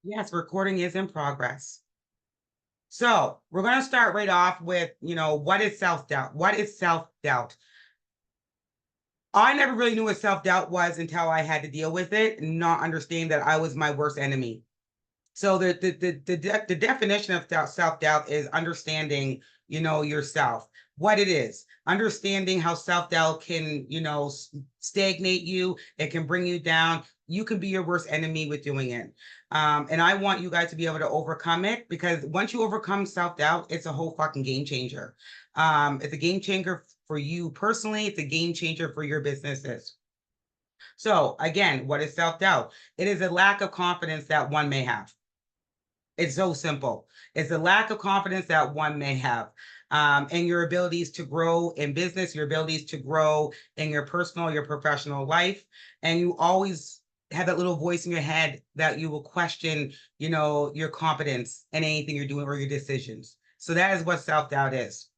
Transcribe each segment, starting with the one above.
Yes, recording is in progress. So we're going to start right off with, what is self-doubt? What is self-doubt? I never really knew what self-doubt was until I had to deal with it and not understand that I was my worst enemy. So the definition of self-doubt is understanding, yourself, what it is, understanding how self-doubt can, stagnate you. It can bring you down. You can be your worst enemy with doing it. And I want you guys to be able to overcome it, because once you overcome self-doubt, it's a whole fucking game changer. It's a game changer for you personally. It's a game changer for your businesses. So again, what is self-doubt? It is a lack of confidence that one may have. It's so simple. It's a lack of confidence that one may have, in your abilities to grow in business, your abilities to grow in your personal, your professional life. And you always have that little voice in your head that you will question, your competence in anything you're doing or your decisions. So that is what self-doubt is.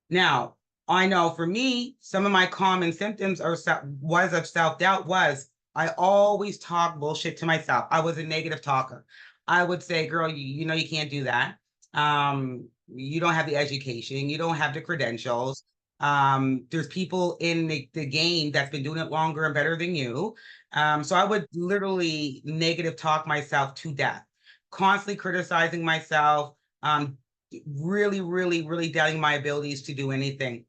Now, I know for me, some of my common symptoms of self-doubt was I always talk bullshit to myself. I was a negative talker. I would say, girl, you know you can't do that. You don't have the education, you don't have the credentials. There's people in the game that's been doing it longer and better than you. So I would literally negative talk myself to death, constantly criticizing myself, really, really, really doubting my abilities to do anything.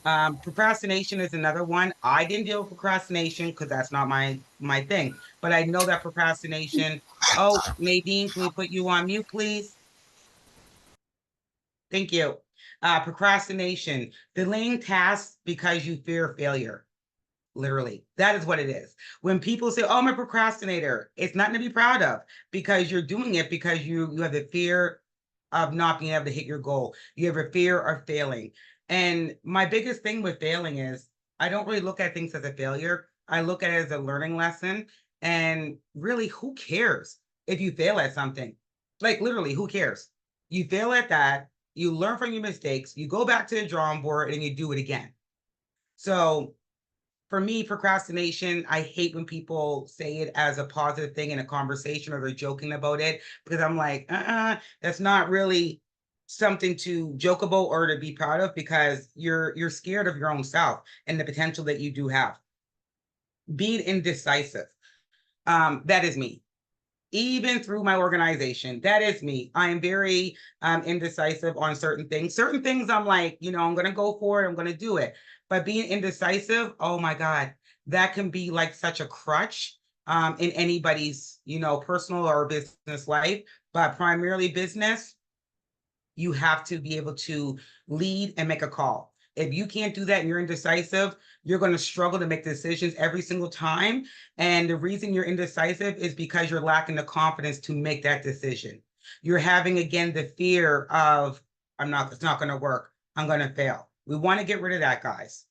Procrastination is another one. I didn't deal with procrastination because that's not my thing. But I know that procrastination. Oh, Nadine, can we put you on mute, please? Thank you. Procrastination, delaying tasks because you fear failure. Literally, that is what it is. When people say, "Oh, I'm a procrastinator," it's nothing to be proud of, because you're doing it because you have the fear of not being able to hit your goal. You have a fear of failing. And my biggest thing with failing is I don't really look at things as a failure. I look at it as a learning lesson. And really, who cares if you fail at something? Like, literally, who cares? You fail at that, you learn from your mistakes, you go back to the drawing board and you do it again. So for me, procrastination, I hate when people say it as a positive thing in a conversation or they're joking about it, because I'm like, that's not really something to joke about or to be proud of, because you're scared of your own self and the potential that you do have. Being indecisive, that is me. Even through my organization, that is me. I am very indecisive on certain things. Certain things I'm like, I'm going to go for it, I'm going to do it. But being indecisive, oh my God, that can be like such a crutch in anybody's, personal or business life, but primarily business. You have to be able to lead and make a call. If you can't do that and you're indecisive, you're going to struggle to make decisions every single time. And the reason you're indecisive is because you're lacking the confidence to make that decision. You're having, again, the fear of, it's not going to work. I'm going to fail. We want to get rid of that, guys.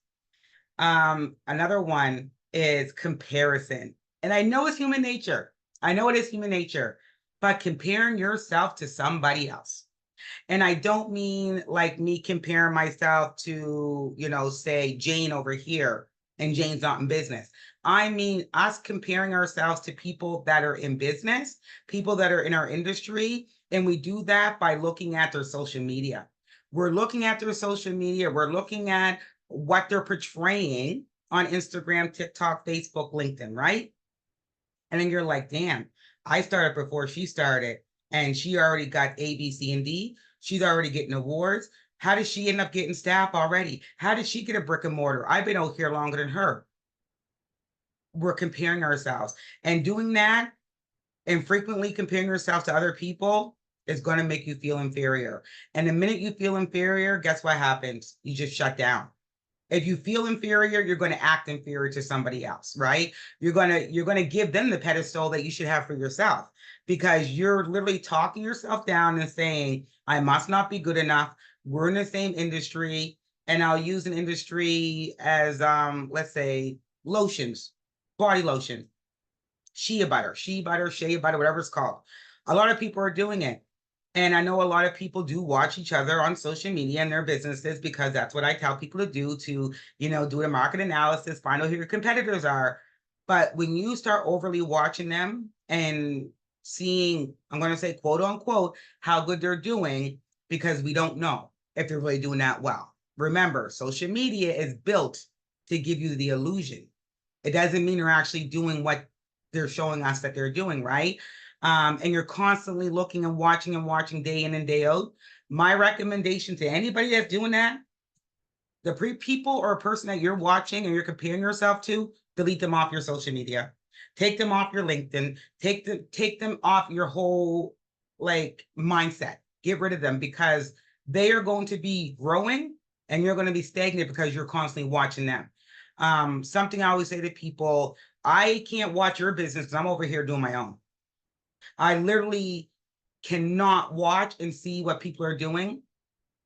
Another one is comparison. And I know it's human nature. I know it is human nature, but comparing yourself to somebody else. And I don't mean like me comparing myself to, say Jane over here and Jane's not in business. I mean us comparing ourselves to people that are in business, people that are in our industry. And we do that by looking at their social media. We're looking at their social media. We're looking at what they're portraying on Instagram, TikTok, Facebook, LinkedIn, right? And then you're like, damn, I started before she started and she already got A, B, C, and D. She's already getting awards. How did she end up getting staff already? How did she get a brick and mortar? I've been out here longer than her. We're comparing ourselves, and doing that and frequently comparing yourself to other people is going to make you feel inferior. And the minute you feel inferior, guess what happens? You just shut down. If you feel inferior, you're going to act inferior to somebody else, right? You're going to give them the pedestal that you should have for yourself, because you're literally talking yourself down and saying, I must not be good enough. We're in the same industry. And I'll use an industry as let's say lotions, body lotion, shea butter, whatever it's called. A lot of people are doing it. And I know a lot of people do watch each other on social media and their businesses, because that's what I tell people to do, to, do a market analysis, find out who your competitors are. But when you start overly watching them and seeing, I'm going to say quote unquote, how good they're doing, because we don't know if they're really doing that well. Remember, social media is built to give you the illusion. It doesn't mean they're actually doing what they're showing us that they're doing, right? And you're constantly looking and watching day in and day out. My recommendation to anybody that's doing that, the people or a person that you're watching and you're comparing yourself to, delete them off your social media. Take them off your LinkedIn. Take them off your whole like mindset. Get rid of them, because they are going to be growing and you're going to be stagnant because you're constantly watching them. Something I always say to people, I can't watch your business because I'm over here doing my own. I literally cannot watch and see what people are doing.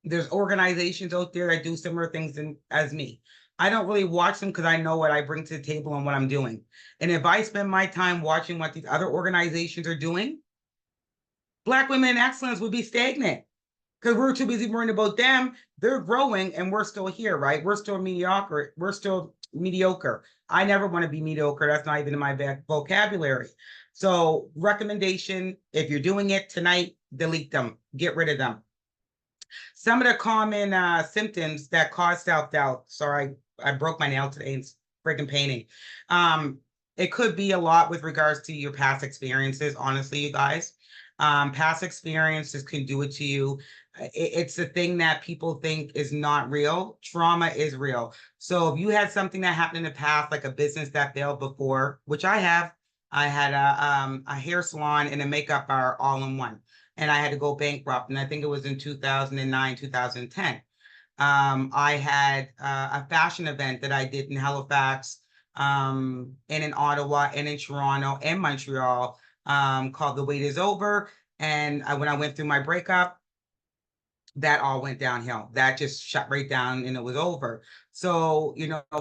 There's organizations out there that do similar things as me. I don't really watch them because I know what I bring to the table and what I'm doing. And if I spend my time watching what these other organizations are doing, Black women in excellence would be stagnant, because we're too busy worrying about them. They're growing and we're still here, right? We're still mediocre. I never want to be mediocre. That's not even in my vocabulary. So recommendation, if you're doing it tonight, delete them, get rid of them. Some of the common symptoms that cause self-doubt. Sorry, I broke my nail today and freaking painting. It could be a lot with regards to your past experiences, honestly, you guys. Past experiences can do it to you. It's a thing that people think is not real. Trauma is real. So if you had something that happened in the past, like a business that failed before, which I have, I had a hair salon and a makeup bar all in one, and I had to go bankrupt. And I think it was in 2009, 2010. I had a fashion event that I did in Halifax, and in Ottawa, and in Toronto, and Montreal, called The Wait Is Over. And when I went through my breakup, that all went downhill. That just shut right down and it was over. So,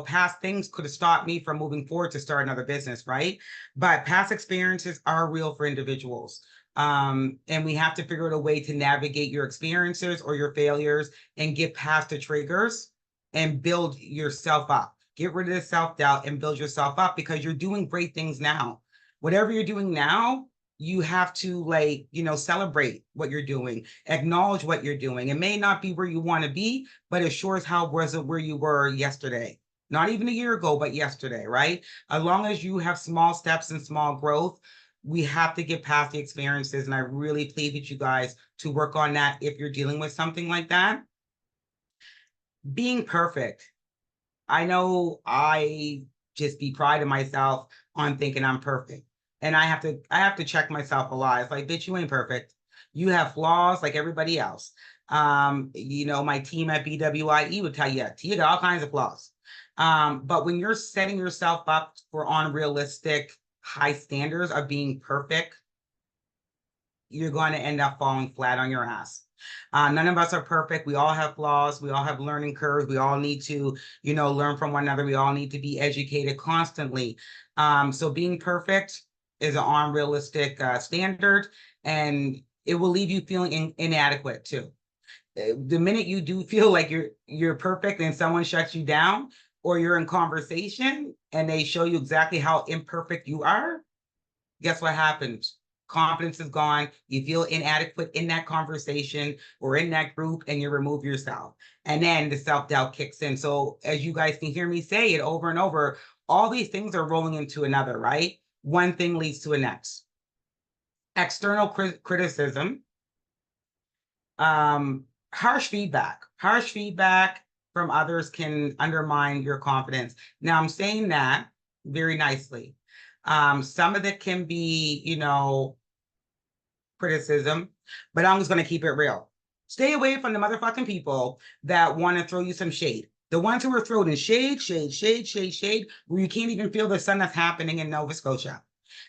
past things could have stopped me from moving forward to start another business, right? But past experiences are real for individuals. And we have to figure out a way to navigate your experiences or your failures and get past the triggers and build yourself up. Get rid of the self-doubt and build yourself up, because you're doing great things now. Whatever you're doing now, you have to celebrate what you're doing, acknowledge what you're doing. It may not be where you want to be, but it sure as hell wasn't where you were yesterday. Not even a year ago, but yesterday, right? As long as you have small steps and small growth, we have to get past the experiences. And I really plead with you guys to work on that if you're dealing with something like that. Being perfect. I know I just be priding myself on thinking I'm perfect. And I have to check myself a lot. It's like, bitch, you ain't perfect. You have flaws like everybody else. My team at BWIE would tell you, Tia got all kinds of flaws. But when you're setting yourself up for unrealistic high standards of being perfect, you're going to end up falling flat on your ass. None of us are perfect. We all have flaws. We all have learning curves. We all need to, learn from one another. We all need to be educated constantly. So being perfect is an unrealistic standard, and it will leave you feeling inadequate too. The minute you do feel like you're perfect and someone shuts you down, or you're in conversation and they show you exactly how imperfect you are, guess what happens? Confidence is gone. You feel inadequate in that conversation or in that group, and you remove yourself. And then the self-doubt kicks in. So as you guys can hear me say it over and over, all these things are rolling into another, right? One thing leads to the next. External criticism, harsh feedback. Harsh feedback from others can undermine your confidence. Now, I'm saying that very nicely. Some of it can be, criticism, but I'm just going to keep it real. Stay away from the motherfucking people that want to throw you some shade. The ones who are throwing shade, where you can't even feel the sun that's happening in Nova Scotia.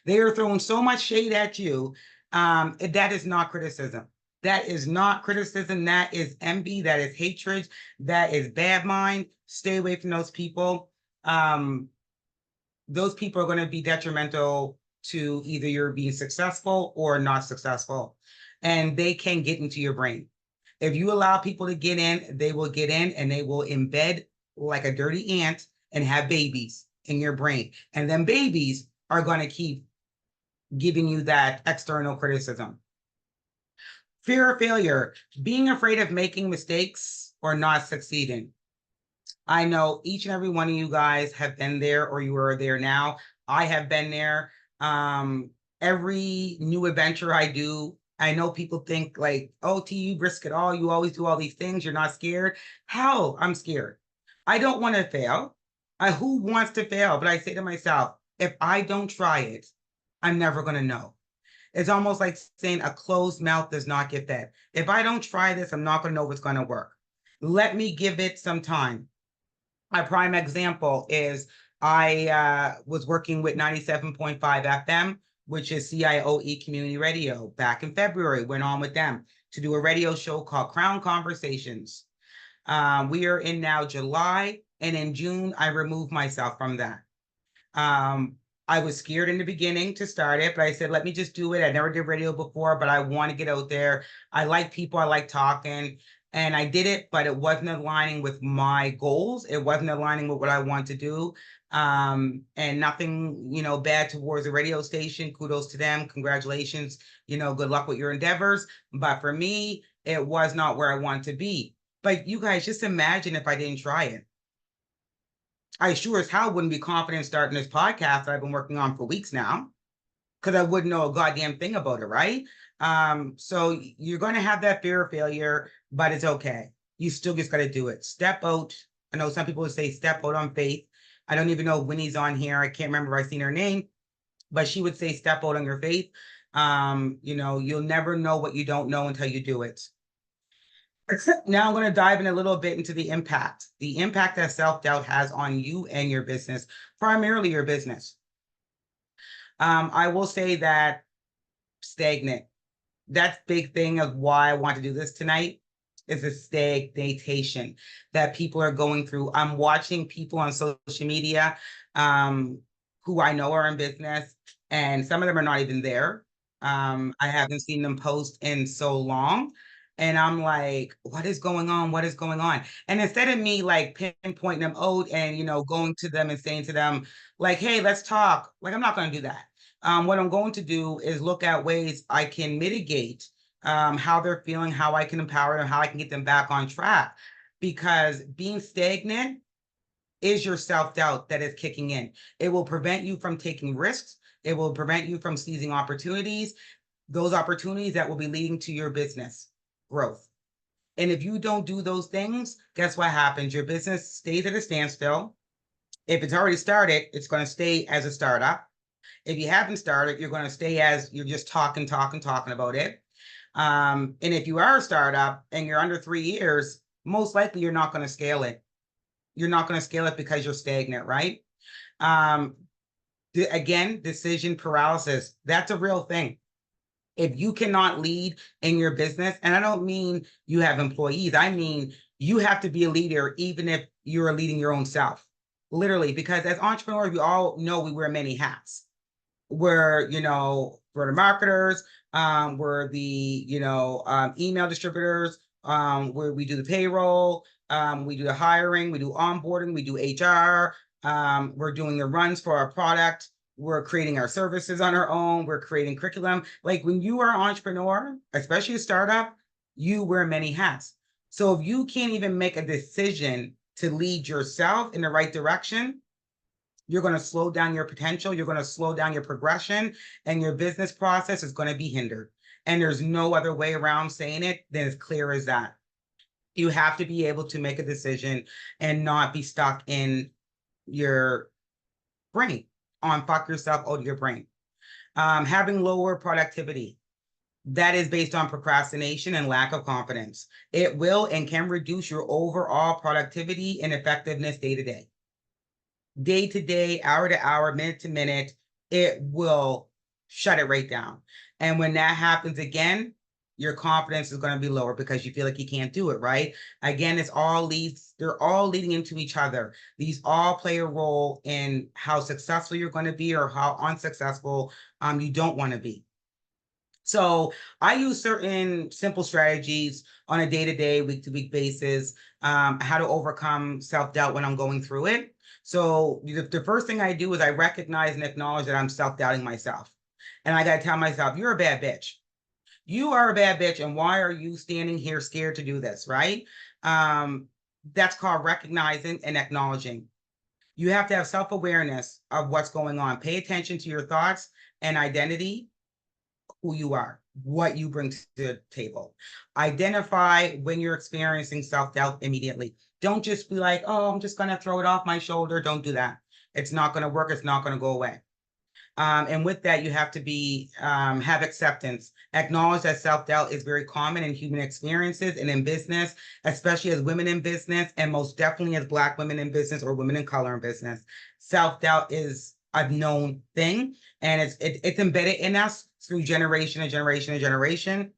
They are throwing so much shade at you. That is not criticism. That is not criticism. That is envy. That is hatred. That is bad mind. Stay away from those people. Those people are going to be detrimental to either you're being successful or not successful. And they can get into your brain. If you allow people to get in, they will get in and they will embed like a dirty ant and have babies in your brain. And then babies are going to keep giving you that external criticism. Fear of failure, being afraid of making mistakes or not succeeding. I know each and every one of you guys have been there, or you are there now. I have been there. Every new adventure I do, I know people think like, oh, T, you risk it all. You always do all these things. You're not scared. Hell, I'm scared. I don't want to fail. Who wants to fail? But I say to myself, if I don't try it, I'm never going to know. It's almost like saying a closed mouth does not get fed. If I don't try this, I'm not going to know what's going to work. Let me give it some time. My prime example is I was working with 97.5 FM, which is CIOE Community Radio, back in February. Went on with them to do a radio show called Crown Conversations. We are in now July, and in June, I removed myself from that. I was scared in the beginning to start it, but I said, let me just do it. I never did radio before, but I want to get out there. I like people, I like talking. And I did it, but it wasn't aligning with my goals. It wasn't aligning with what I want to do. And nothing, bad towards the radio station. Kudos to them. Congratulations. Good luck with your endeavors. But for me, it was not where I want to be. But you guys, just imagine if I didn't try it. I sure as hell wouldn't be confident starting this podcast that I've been working on for weeks now, because I wouldn't know a goddamn thing about it, right? So you're going to have that fear of failure, but it's okay. You still just got to do it. Step out. I know some people would say step out on faith. I don't even know if Winnie's on here. I can't remember if I've seen her name, but she would say step out on your faith. You'll never know what you don't know until you do it. Now I'm going to dive in a little bit into the impact that self-doubt has on you and your business, primarily your business. I will say that stagnant. That's big thing of why I want to do this tonight is a stagnation that people are going through. I'm watching people on social media who I know are in business, and some of them are not even there. I haven't seen them post in so long. And I'm like, what is going on? What is going on? And instead of me like pinpointing them out and, going to them and saying to them, like, hey, let's talk. Like, I'm not going to do that. What I'm going to do is look at ways I can mitigate how they're feeling, how I can empower them, how I can get them back on track. Because being stagnant is your self-doubt that is kicking in. It will prevent you from taking risks. It will prevent you from seizing opportunities, those opportunities that will be leading to your business growth. And if you don't do those things, guess what happens? Your business stays at a standstill. If it's already started, it's going to stay as a startup. If you haven't started, you're going to stay as you're just talking about it. And if you are a startup and you're under 3 years, most likely you're not going to scale it. You're not going to scale it because you're stagnant, right? Again, decision paralysis. That's a real thing. If you cannot lead in your business, and I don't mean you have employees, I mean you have to be a leader even if you're leading your own self. Literally, because as entrepreneurs, we all know we wear many hats. We're the marketers, we're the email distributors, where we do the payroll, we do the hiring, we do onboarding, we do HR, we're doing the runs for our product, we're creating our services on our own, we're creating curriculum. Like when you are an entrepreneur, especially a startup, you wear many hats. So if you can't even make a decision to lead yourself in the right direction, you're going to slow down your potential, you're going to slow down your progression, and your business process is going to be hindered. And there's no other way around saying it than as clear as that. You have to be able to make a decision and not be stuck in your brain, on fuck yourself out of your brain. Having lower productivity. That is based on procrastination and lack of confidence. It will and can reduce your overall productivity and effectiveness day to day. Day to day, hour to hour, minute to minute, it will shut it right down. And when that happens again, your confidence is going to be lower because you feel like you can't do it, right? Again, they're all leading into each other. These all play a role in how successful you're going to be or how unsuccessful you don't want to be. So I use certain simple strategies on a day-to-day, week-to-week basis, how to overcome self-doubt when I'm going through it. So the first thing I do is I recognize and acknowledge that I'm self-doubting myself. And I got to tell myself, you're a bad bitch. You are a bad bitch. And why are you standing here scared to do this? Right. That's called recognizing and acknowledging. You have to have self-awareness of what's going on. Pay attention to your thoughts and identity, who you are, what you bring to the table. Identify when you're experiencing self-doubt immediately. Don't just be like, oh, I'm just going to throw it off my shoulder. Don't do that. It's not going to work. It's not going to go away. And with that, you have to be have acceptance. Acknowledge that self-doubt is very common in human experiences and in business, especially as women in business, and most definitely as Black women in business or women in color in business. Self-doubt is a known thing, and it's embedded in us through generation and generation and generation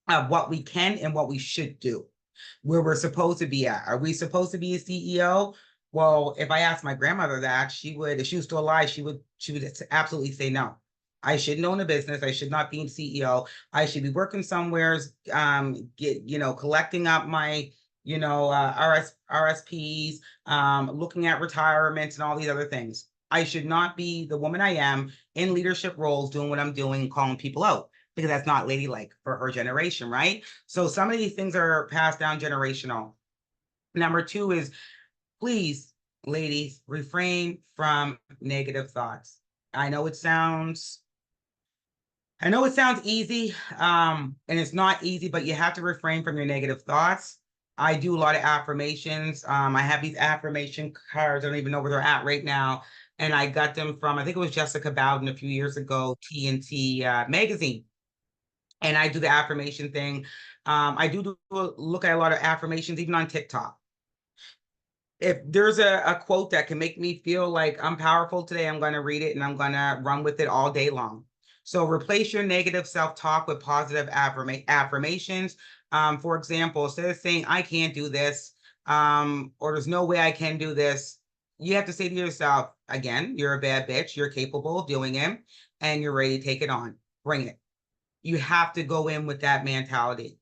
of what we can and what we should do, where we're supposed to be at. Are we supposed to be a CEO? Well, if I asked my grandmother that, she would, if she was still alive, she would absolutely say no. I shouldn't own a business. I should not be CEO. I should be working somewhere, collecting up my, RSPs, looking at retirements and all these other things. I should not be the woman I am in leadership roles, doing what I'm doing, calling people out, because that's not ladylike for her generation, right? So some of these things are passed down generational. Number two is, please, ladies, refrain from negative thoughts. I know it sounds easy, and it's not easy, but you have to refrain from your negative thoughts. I do a lot of affirmations. I have these affirmation cards. I don't even know where they're at right now. And I got them from, I think it was Jessica Bowden a few years ago, TNT magazine. And I do the affirmation thing. I do look at a lot of affirmations, even on TikTok. If there's a quote that can make me feel like I'm powerful today, I'm going to read it and I'm going to run with it all day long. So replace your negative self-talk with positive affirmations. For example, instead of saying, I can't do this, or there's no way I can do this, you have to say to yourself, again, you're a bad bitch, you're capable of doing it, and you're ready to take it on. Bring it. You have to go in with that mentality.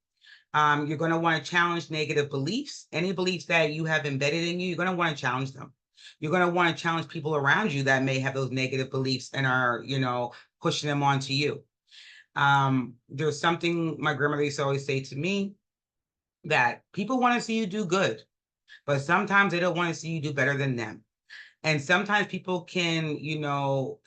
You're going to want to challenge negative beliefs. Any beliefs that you have embedded in you, you're going to want to challenge them. You're going to want to challenge people around you that may have those negative beliefs and are, pushing them onto you. There's something my grandmother used to always say to me, that people want to see you do good, but sometimes they don't want to see you do better than them. And sometimes people can,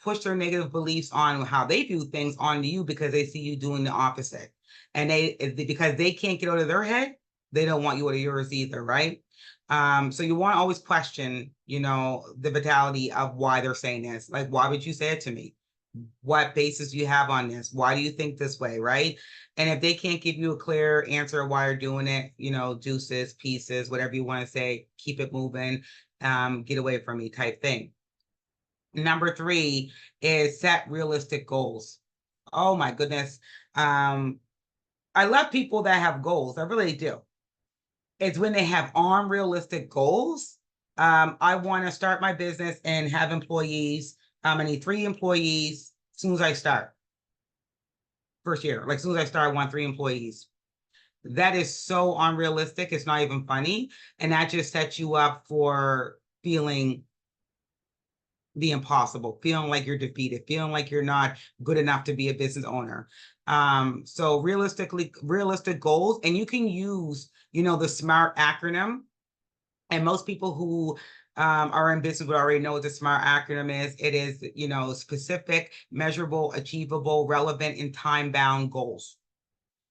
push their negative beliefs on how they view things onto you because they see you doing the opposite. And because they can't get out of their head, they don't want you out of yours either, right? So you want to always question, the vitality of why they're saying this. Like, why would you say it to me? What basis do you have on this? Why do you think this way, right? And if they can't give you a clear answer of why you're doing it, deuces, pieces, whatever you want to say, keep it moving, get away from me type thing. Number three is set realistic goals. Oh my goodness. I love people that have goals. I really do. It's when they have unrealistic goals. I want to start my business and have employees. I need 3 employees as soon as I start. First year, like as soon as I start, I want 3 employees. That is so unrealistic. It's not even funny. And that just sets you up for feeling the impossible, feeling like you're defeated, feeling like you're not good enough to be a business owner. So realistic goals, and you can use, the SMART acronym. And most people who are in business would already know what the SMART acronym is. It is, specific, measurable, achievable, relevant, and time-bound goals.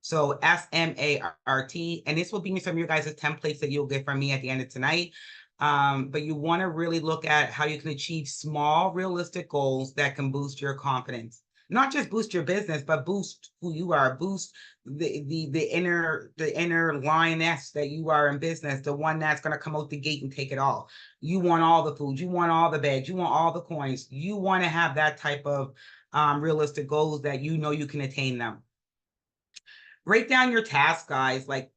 So SMART, and this will be in some of your guys' templates that you'll get from me at the end of tonight. But you want to really look at how you can achieve small, realistic goals that can boost your confidence. Not just boost your business, but boost who you are, boost the inner lioness that you are in business, the one that's going to come out the gate and take it all. You want all the food, you want all the bags, you want all the coins. You want to have that type of realistic goals that you can attain them. Break down your tasks, guys. Like,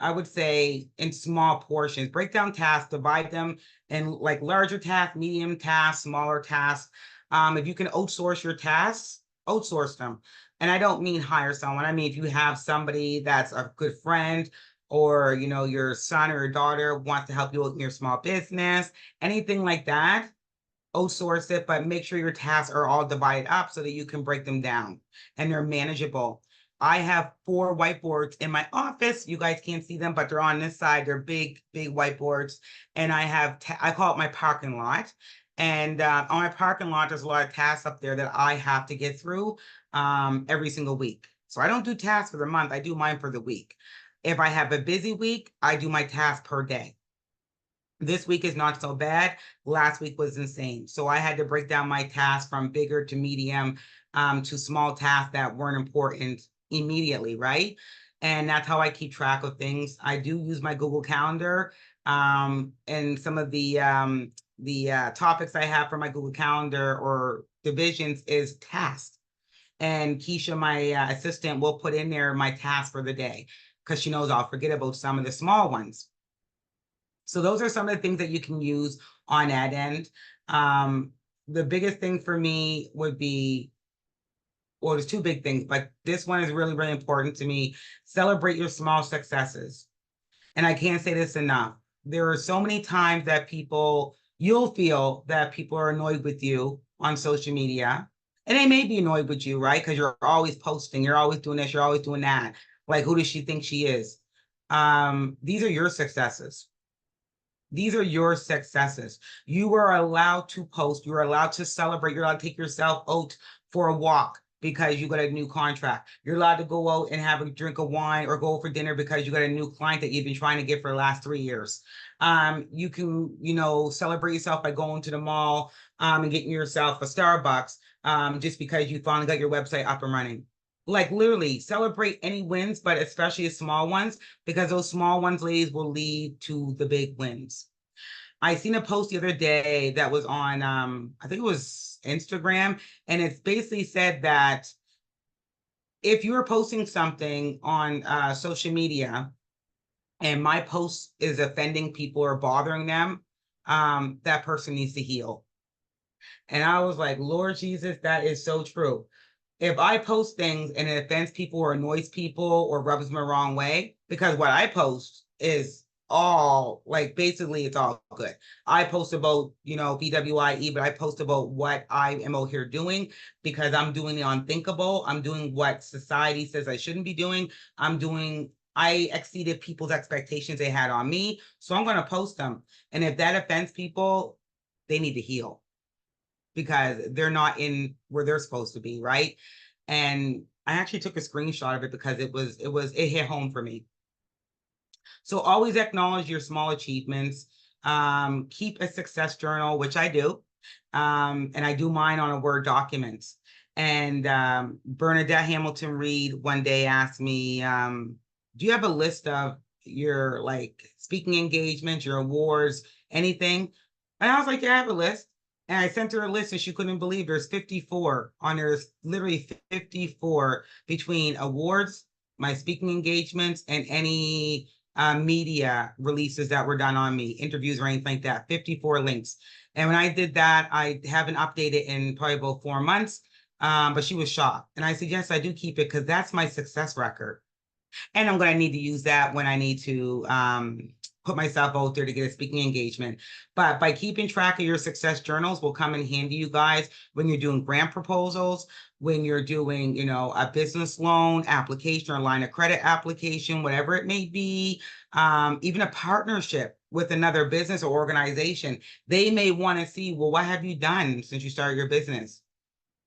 I would say in small portions. Break down tasks, divide them in like larger tasks, medium tasks, smaller tasks. If you can outsource your tasks, outsource them. And I don't mean hire someone. I mean, if you have somebody that's a good friend, or your son or your daughter wants to help you with your small business, anything like that, outsource it, but make sure your tasks are all divided up so that you can break them down and they're manageable. I have 4 whiteboards in my office. You guys can't see them, but they're on this side. They're big, big whiteboards. And I have, I call it my parking lot. And on my parking lot, there's a lot of tasks up there that I have to get through every single week. So I don't do tasks for the month. I do mine for the week. If I have a busy week, I do my task per day. This week is not so bad. Last week was insane. So I had to break down my tasks from bigger to medium to small tasks that weren't important immediately, right? And that's how I keep track of things. I do use my Google Calendar, and some of the topics I have for my Google Calendar or divisions is tasks. And Keisha, my assistant, will put in there my tasks for the day because she knows I'll forget about some of the small ones. So those are some of the things that you can use on that end. The biggest thing for me would be, well, there's 2 big things, but this one is really, really important to me. Celebrate your small successes. And I can't say this enough. There are so many times that you'll feel that people are annoyed with you on social media. And they may be annoyed with you, right? Because you're always posting, you're always doing this, you're always doing that. Like, who does she think she is? These are your successes. These are your successes. You are allowed to post. You're allowed to celebrate. You're allowed to take yourself out for a walk because you got a new contract. You're allowed to go out and have a drink of wine or go for dinner because you got a new client that you've been trying to get for the last 3 years. You can, celebrate yourself by going to the mall and getting yourself a Starbucks just because you finally got your website up and running. Like, literally celebrate any wins, but especially the small ones, because those small ones, ladies, will lead to the big wins. I seen a post the other day that was on, I think it was Instagram, and it's basically said that if you're posting something on social media and my post is offending people or bothering them, that person needs to heal. And I was like, Lord Jesus, that is so true. If I post things and it offends people or annoys people or rubs them the wrong way, because what I post is all, like, basically it's all good. I post about, BWIE, but I post about what I am out here doing because I'm doing the unthinkable. I'm doing what society says I shouldn't be doing. I exceeded people's expectations they had on me. So I'm going to post them. And if that offends people, they need to heal, because they're not in where they're supposed to be, right? And I actually took a screenshot of it because it hit home for me. So always acknowledge your small achievements. Keep a success journal, which I do. And I do mine on a Word document. And Bernadette Hamilton Reed one day asked me, do you have a list of your speaking engagements, your awards, anything? And I was like, yeah, I have a list. And I sent her a list and she couldn't believe there's 54 on there. There's literally 54 between awards, my speaking engagements, and any media releases that were done on me, interviews or anything like that, 54 links. And when I did that, I haven't updated in probably about 4 months, but she was shocked. And I said, yes, I do keep it because that's my success record. And I'm going to need to use that when I need to put myself out there to get a speaking engagement. But by keeping track of your success journals will come in handy, you guys, when you're doing grant proposals, when you're doing, a business loan application or line of credit application, whatever it may be, even a partnership with another business or organization. They may want to see, well, what have you done since you started your business?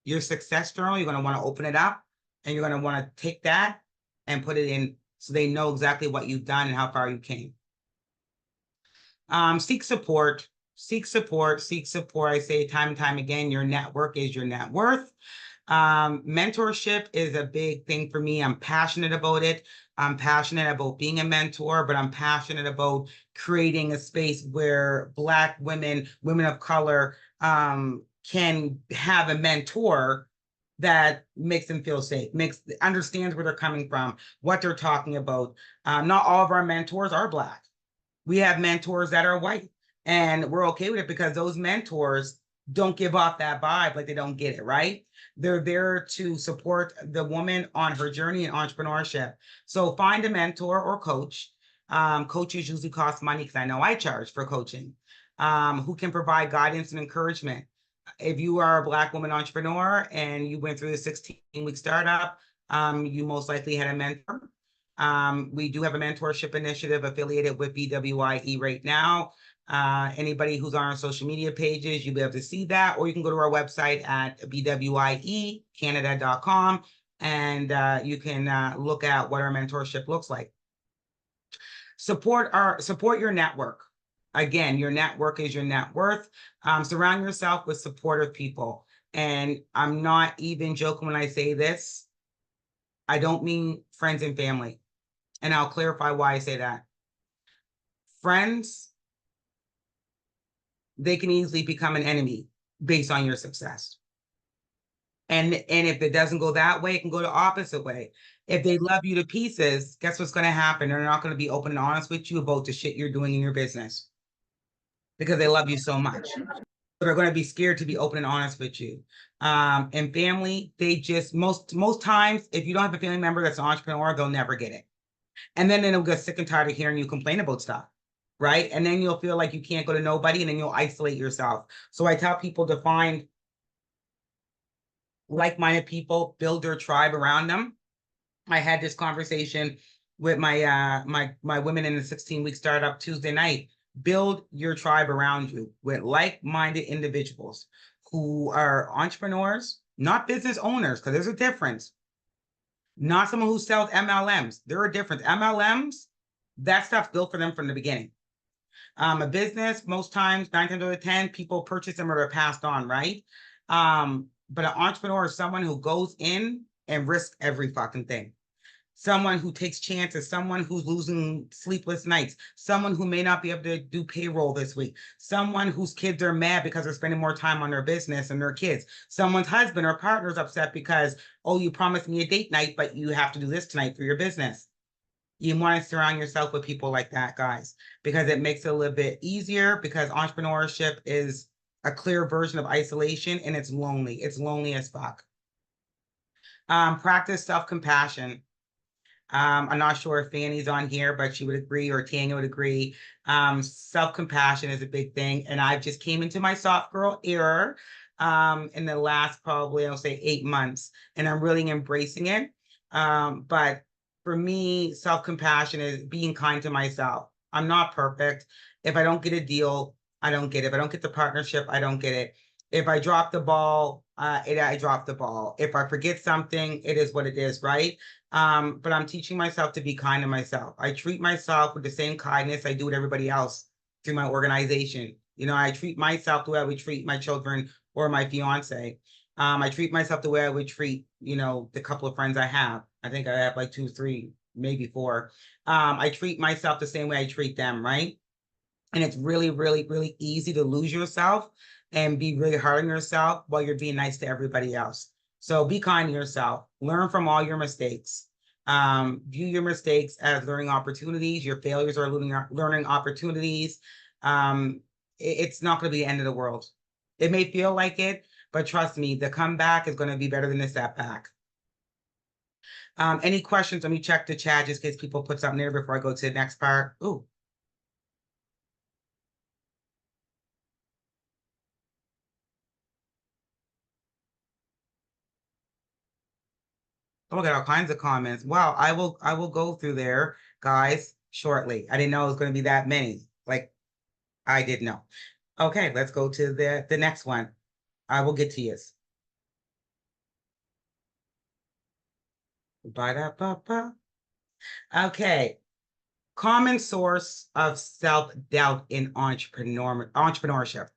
Your success journal, you're going to want to open it up and you're going to want to take that and put it in so they know exactly what you've done and how far you came. Seek support. I say time and time again, your network is your net worth. Mentorship is a big thing for me. I'm passionate about it. I'm passionate about being a mentor, but I'm passionate about creating a space where Black women of color, can have a mentor that makes them feel safe, understands where they're coming from, what they're talking about. Not all of our mentors are Black. We have mentors that are white, and we're okay with it because those mentors don't give off that vibe like they don't get it, right? They're there to support the woman on her journey in entrepreneurship. So find a mentor or coach. Coaches usually cost money because I know I charge for coaching, who can provide guidance and encouragement. if you are a Black woman entrepreneur and you went through the 16-week startup, you most likely had a mentor. We do have a mentorship initiative affiliated with BWIE right now. Anybody who's on our social media pages, you'll be able to see that, or you can go to our website at bwiecanada.com and you can look at what our mentorship looks like. Support your network. Again, your network is your net worth. Surround yourself with supportive people. And I'm not even joking when I say this. I don't mean friends and family. And I'll clarify why I say that. Friends, they can easily become an enemy based on your success. And if it doesn't go that way, it can go the opposite way. If they love you to pieces, guess what's going to happen? They're not going to be open and honest with you about the shit you're doing in your business because they love you so much. They're going to be scared to be open and honest with you. And family, they just most times, if you don't have a family member that's an entrepreneur, they'll never get it. And then they'll get sick and tired of hearing you complain about stuff, right? And then you'll feel like you can't go to nobody, and then you'll isolate yourself. So I tell people to find like-minded people, build their tribe around them. I had this conversation with my my women in the 16-week startup Tuesday night. Build your tribe around you with like-minded individuals who are entrepreneurs, not business owners, because there's a difference. Not someone who sells MLMs. There are different MLMs. That stuff's built for them from the beginning. A business, most times, 9 times out of 10, people purchase them or they're passed on, right? But an entrepreneur is someone who goes in and risks every fucking thing. Someone who takes chances, someone who's losing sleepless nights, someone who may not be able to do payroll this week, someone whose kids are mad because they're spending more time on their business and their kids, someone's husband or partner is upset because, oh, you promised me a date night, but you have to do this tonight for your business. You want to surround yourself with people like that, guys, because it makes it a little bit easier, because entrepreneurship is a clear version of isolation and it's lonely. It's lonely as fuck. Practice self-compassion. I'm not sure if Fanny's on here, but she would agree, or Tanya would agree. Self-compassion is a big thing. And I just came into my soft girl era in the last probably, I'll say 8 months, and I'm really embracing it. But for me, self-compassion is being kind to myself. I'm not perfect. If I don't get a deal, I don't get it. If I don't get the partnership, I don't get it. If I drop the ball, I drop the ball. If I forget something, it is what it is, right? But I'm teaching myself to be kind to myself. I treat myself with the same kindness I do with everybody else through my organization. You know, I treat myself the way I would treat my children or my fiance. I treat myself the way I would treat, you know, the couple of friends I have. I think I have like 2, 3, maybe 4. I treat myself the same way I treat them, right? And it's really, really, really easy to lose yourself and be really hard on yourself while you're being nice to everybody else. So be kind to yourself. Learn from all your mistakes. View your mistakes as learning opportunities. Your failures are learning opportunities. It's not going to be the end of the world. It may feel like it, but trust me, the comeback is going to be better than the setback. Any questions? Let me check the chat just in case people put something there before I go to the next part. Ooh. Oh, I got all kinds of comments. Wow, I will go through there, guys, shortly. I didn't know it was going to be that many. Like, I didn't know. Okay, let's go to the next one. I will get to you. Ba-da-ba-ba. Okay. Common source of self-doubt in entrepreneurship.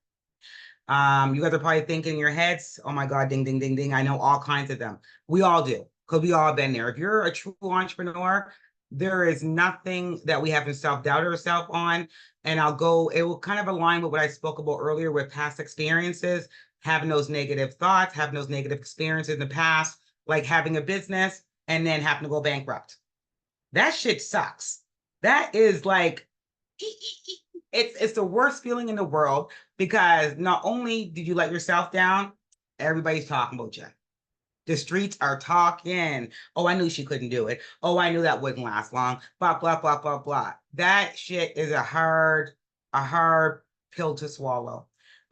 You guys are probably thinking in your heads, oh my God, ding, ding, ding, ding. I know all kinds of them. We all do, because we all been there. If you're a true entrepreneur, there is nothing that we haven't self-doubt ourselves on. And it will kind of align with what I spoke about earlier with past experiences, having those negative thoughts, having those negative experiences in the past, like having a business and then having to go bankrupt. That shit sucks. That is like, it's the worst feeling in the world, because not only did you let yourself down, everybody's talking about you. The streets are talking. Oh, I knew she couldn't do it. Oh, I knew that wouldn't last long. Blah, blah, blah, blah, blah. That shit is a hard pill to swallow.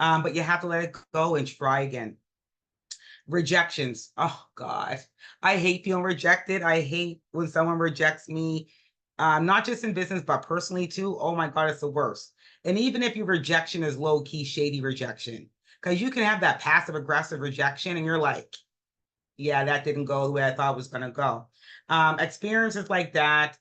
But you have to let it go and try again. Rejections. Oh God. I hate feeling rejected. I hate when someone rejects me. Not just in business, but personally too. Oh my God, it's the worst. And even if your rejection is low key, shady rejection, because you can have that passive aggressive rejection and you're like, yeah, that didn't go the way I thought it was going to go. Experiences like that,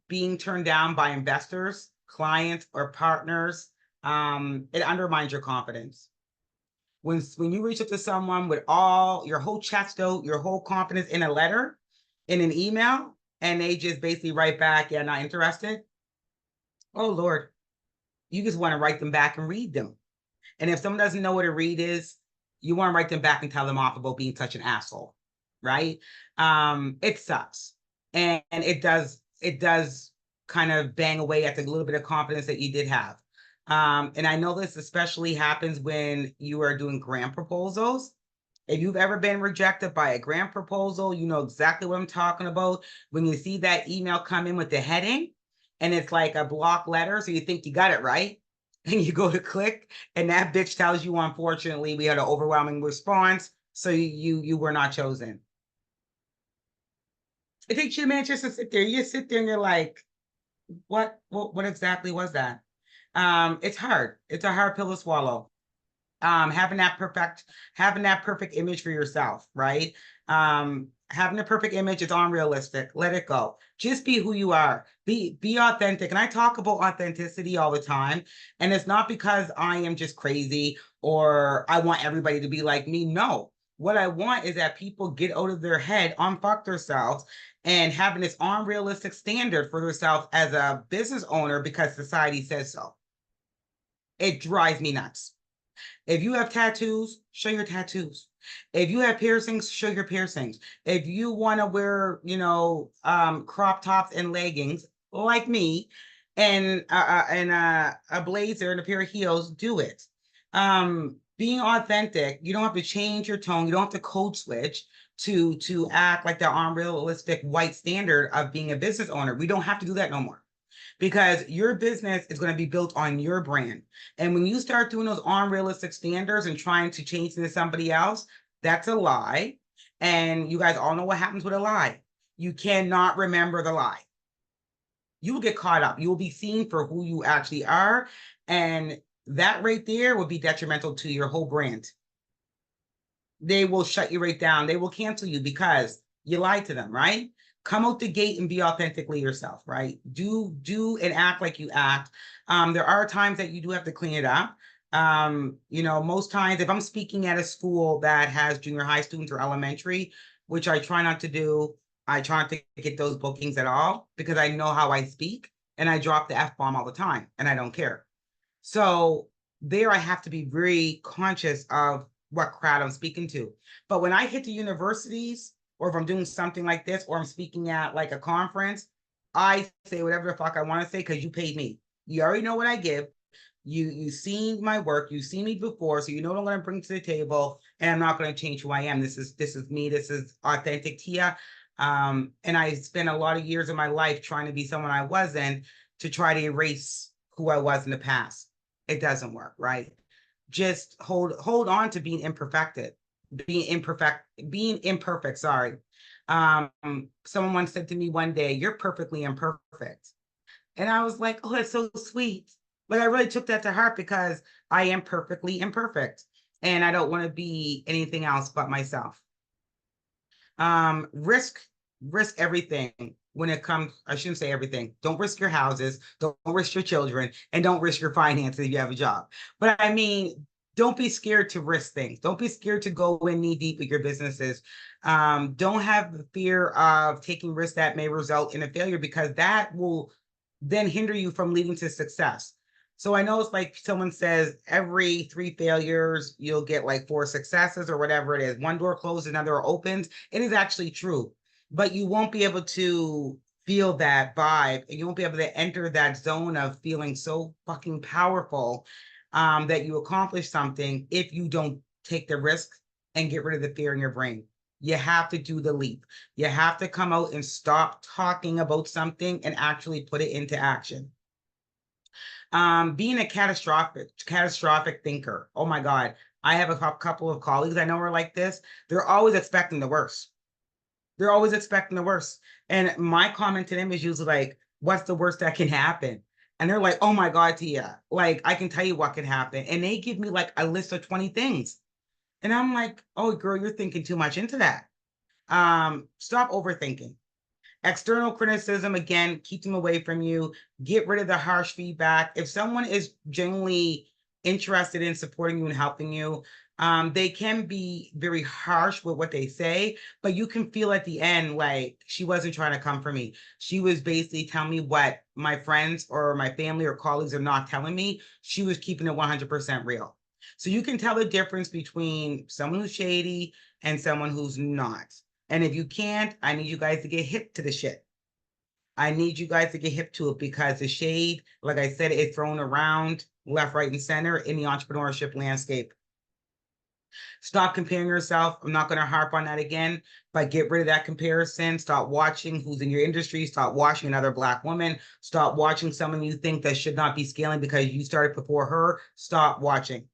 being turned down by investors, clients, or partners, it undermines your confidence. When you reach out to someone with all your whole chest out, your whole confidence in a letter, in an email, and they just basically write back, yeah, not interested. Oh Lord, you just want to write them back and read them. And if someone doesn't know what a read is, you want to write them back and tell them off about being such an asshole, right? It sucks. And it does kind of bang away at the little bit of confidence that you did have. And I know this especially happens when you are doing grant proposals. If you've ever been rejected by a grant proposal, you know exactly what I'm talking about. When you see that email come in with the heading and it's like a block letter, so you think you got it right, and you go to click, and that bitch tells you, unfortunately, we had an overwhelming response, so you were not chosen. It takes you a minute just to sit there. You sit there and you're like, what exactly was that? It's hard. It's a hard pill to swallow. Having that perfect image for yourself, right? Having a perfect image is unrealistic. Let it go. Just be who you are. Be authentic. And I talk about authenticity all the time. And it's not because I am just crazy or I want everybody to be like me. No. What I want is that people get out of their head, unfuck themselves, and having this unrealistic standard for themselves as a business owner because society says so. It drives me nuts. If you have tattoos, show your tattoos. If you have piercings, show your piercings. If you want to wear, crop tops and leggings like me, and a blazer and a pair of heels, do it. Being authentic, you don't have to change your tone. You don't have to code switch to act like that unrealistic white standard of being a business owner. We don't have to do that no more because your business is going to be built on your brand. And when you start doing those unrealistic standards and trying to change into somebody else, that's a lie. And you guys all know what happens with a lie. You cannot remember the lie. You will get caught up. You will be seen for who you actually are. And that right there will be detrimental to your whole brand. They will shut you right down. They will cancel you because you lied to them, right? Come out the gate and be authentically yourself, right? Do and act like you act. There are times that you do have to clean it up. Most times if I'm speaking at a school that has junior high students or elementary, which I try not to do, I try not to get those bookings at all because I know how I speak and I drop the F-bomb all the time and I don't care. So there I have to be very conscious of what crowd I'm speaking to. But when I hit the universities, or if I'm doing something like this, or I'm speaking at like a conference, I say whatever the fuck I want to say because you paid me. You already know what I give. You seen my work, you seen me before, so you know what I'm going to bring to the table, and I'm not going to change who I am. This is me. This is authentic Tia. And I spent a lot of years of my life trying to be someone I wasn't to try to erase who I was in the past. It doesn't work, right? Just hold on to being imperfect. Sorry. Someone once said to me one day, "You're perfectly imperfect," and I was like, "Oh, that's so sweet." Like I really took that to heart because I am perfectly imperfect, and I don't want to be anything else but myself. Risk everything when it comes. I shouldn't say everything. Don't risk your houses, don't risk your children, and don't risk your finances if you have a job. But I mean, don't be scared to risk things. Don't be scared to go in knee deep with your businesses. Don't have the fear of taking risks that may result in a failure because that will then hinder you from leading to success. So I know it's like someone says every 3 failures, you'll get like 4 successes or whatever it is. One door closes, another door opens. It is actually true, but you won't be able to feel that vibe and you won't be able to enter that zone of feeling so fucking powerful that you accomplish something if you don't take the risk and get rid of the fear in your brain. You have to do the leap. You have to come out and stop talking about something and actually put it into action. Being a catastrophic thinker. Oh my God. I have a couple of colleagues I know are like this. They're always expecting the worst. They're always expecting the worst. And my comment to them is usually like, what's the worst that can happen? And they're like, oh my God, Tia, like I can tell you what can happen. And they give me like a list of 20 things. And I'm like, oh girl, you're thinking too much into that. Stop overthinking. External criticism, again, keep them away from you. Get rid of the harsh feedback. If someone is genuinely interested in supporting you and helping you, they can be very harsh with what they say, but you can feel at the end like she wasn't trying to come for me. She was basically telling me what my friends or my family or colleagues are not telling me. She was keeping it 100% real. So you can tell the difference between someone who's shady and someone who's not. And if you can't, I need you guys to get hip to the shit. I need you guys to get hip to it because the shade, like I said, is thrown around left, right, and center in the entrepreneurship landscape. Stop comparing yourself. I'm not going to harp on that again, but get rid of that comparison. Stop watching who's in your industry. Stop watching another Black woman. Stop watching someone you think that should not be scaling because you started before her. Stop watching.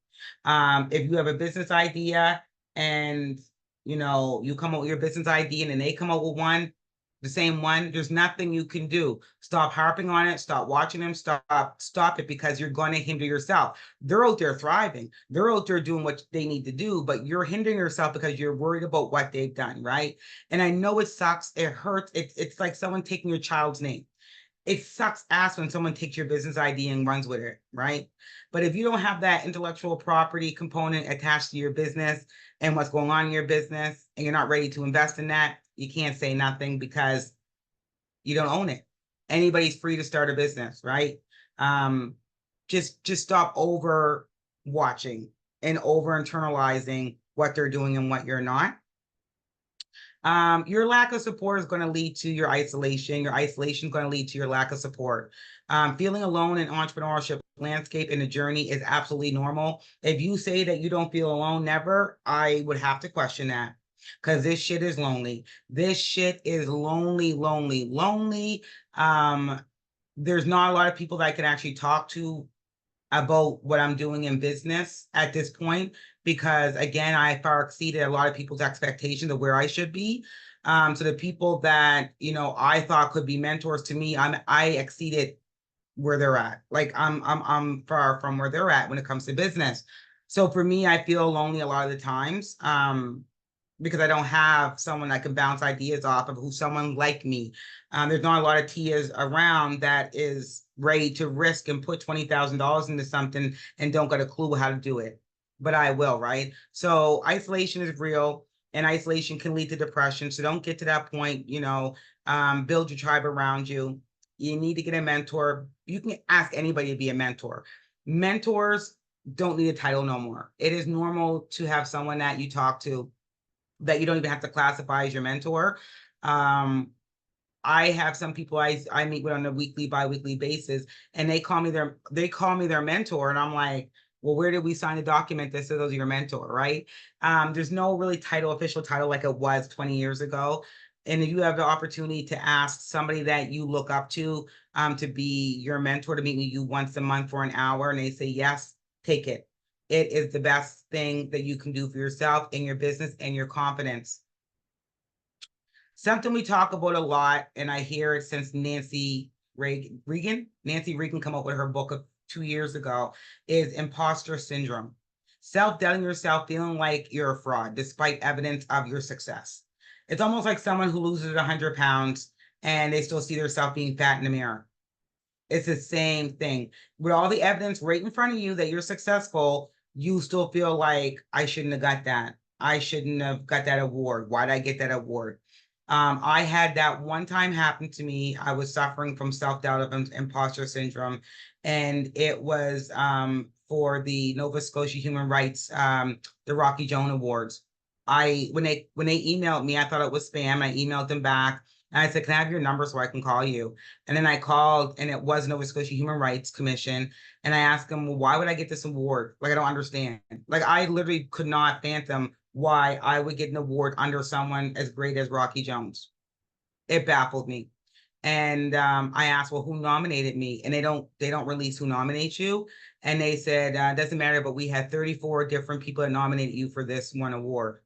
If you have a business idea and you come up with your business idea and then they come up with one, the same one, there's nothing you can do. Stop harping on it. Stop watching them. Stop it because you're going to hinder yourself. They're out there thriving. They're out there doing what they need to do, but you're hindering yourself because you're worried about what they've done, right? And I know it sucks. It hurts. It's like someone taking your child's name. It sucks ass when someone takes your business idea and runs with it, right? But if you don't have that intellectual property component attached to your business and what's going on in your business, and you're not ready to invest in that, you can't say nothing because you don't own it. Anybody's free to start a business, right? Just stop over watching and over internalizing what they're doing and what you're not. Your lack of support is going to lead to your isolation. Your isolation is going to lead to your lack of support. Feeling alone in entrepreneurship landscape in the journey is absolutely normal. If you say that you don't feel alone, never, I would have to question that because this shit is lonely. This shit is lonely, lonely, lonely. There's not a lot of people that I can actually talk to about what I'm doing in business at this point, because again, I far exceeded a lot of people's expectations of where I should be. So the people that, I thought could be mentors to me, I exceeded where they're at. Like I'm far from where they're at when it comes to business. So for me, I feel lonely a lot of the times. Because I don't have someone I can bounce ideas off of who's someone like me. There's not a lot of Tias around that is ready to risk and put $20,000 into something and don't get a clue how to do it. But I will, right? So isolation is real and isolation can lead to depression. So don't get to that point, build your tribe around you. You need to get a mentor. You can ask anybody to be a mentor. Mentors don't need a title no more. It is normal to have someone that you talk to that you don't even have to classify as your mentor. I have some people I meet with on a weekly, bi-weekly basis, and they call me their mentor, and I'm like, well, where did we sign a document that says those are your mentor, right? There's no really official title like it was 20 years ago. And if you have the opportunity to ask somebody that you look up to be your mentor, to meet with you once a month for an hour, and they say yes, take it. It is the best thing that you can do for yourself and your business and your confidence. Something we talk about a lot, and I hear it since Nancy Reagan come up with her book of 2 years ago, is imposter syndrome. Self-doubting yourself, feeling like you're a fraud despite evidence of your success. It's almost like someone who loses 100 pounds and they still see themselves being fat in the mirror. It's the same thing. With all the evidence right in front of you that you're successful, you still feel like I shouldn't have got that. I shouldn't have got that award. Why did I get that award? I had that one time happen to me. I was suffering from self-doubt of imposter syndrome, and it was for the Nova Scotia Human Rights, the Rocky Joan Awards. When they emailed me, I thought it was spam. I emailed them back. And I said, can I have your number so I can call you? And then I called, and it was Nova Scotia Human Rights Commission. And I asked them, well, why would I get this award? Like, I don't understand. Like, I literally could not fathom why I would get an award under someone as great as Rocky Jones. It baffled me. And I asked, well, who nominated me? And they don't release who nominates you. And they said, it doesn't matter, but we had 34 different people that nominated you for this one award.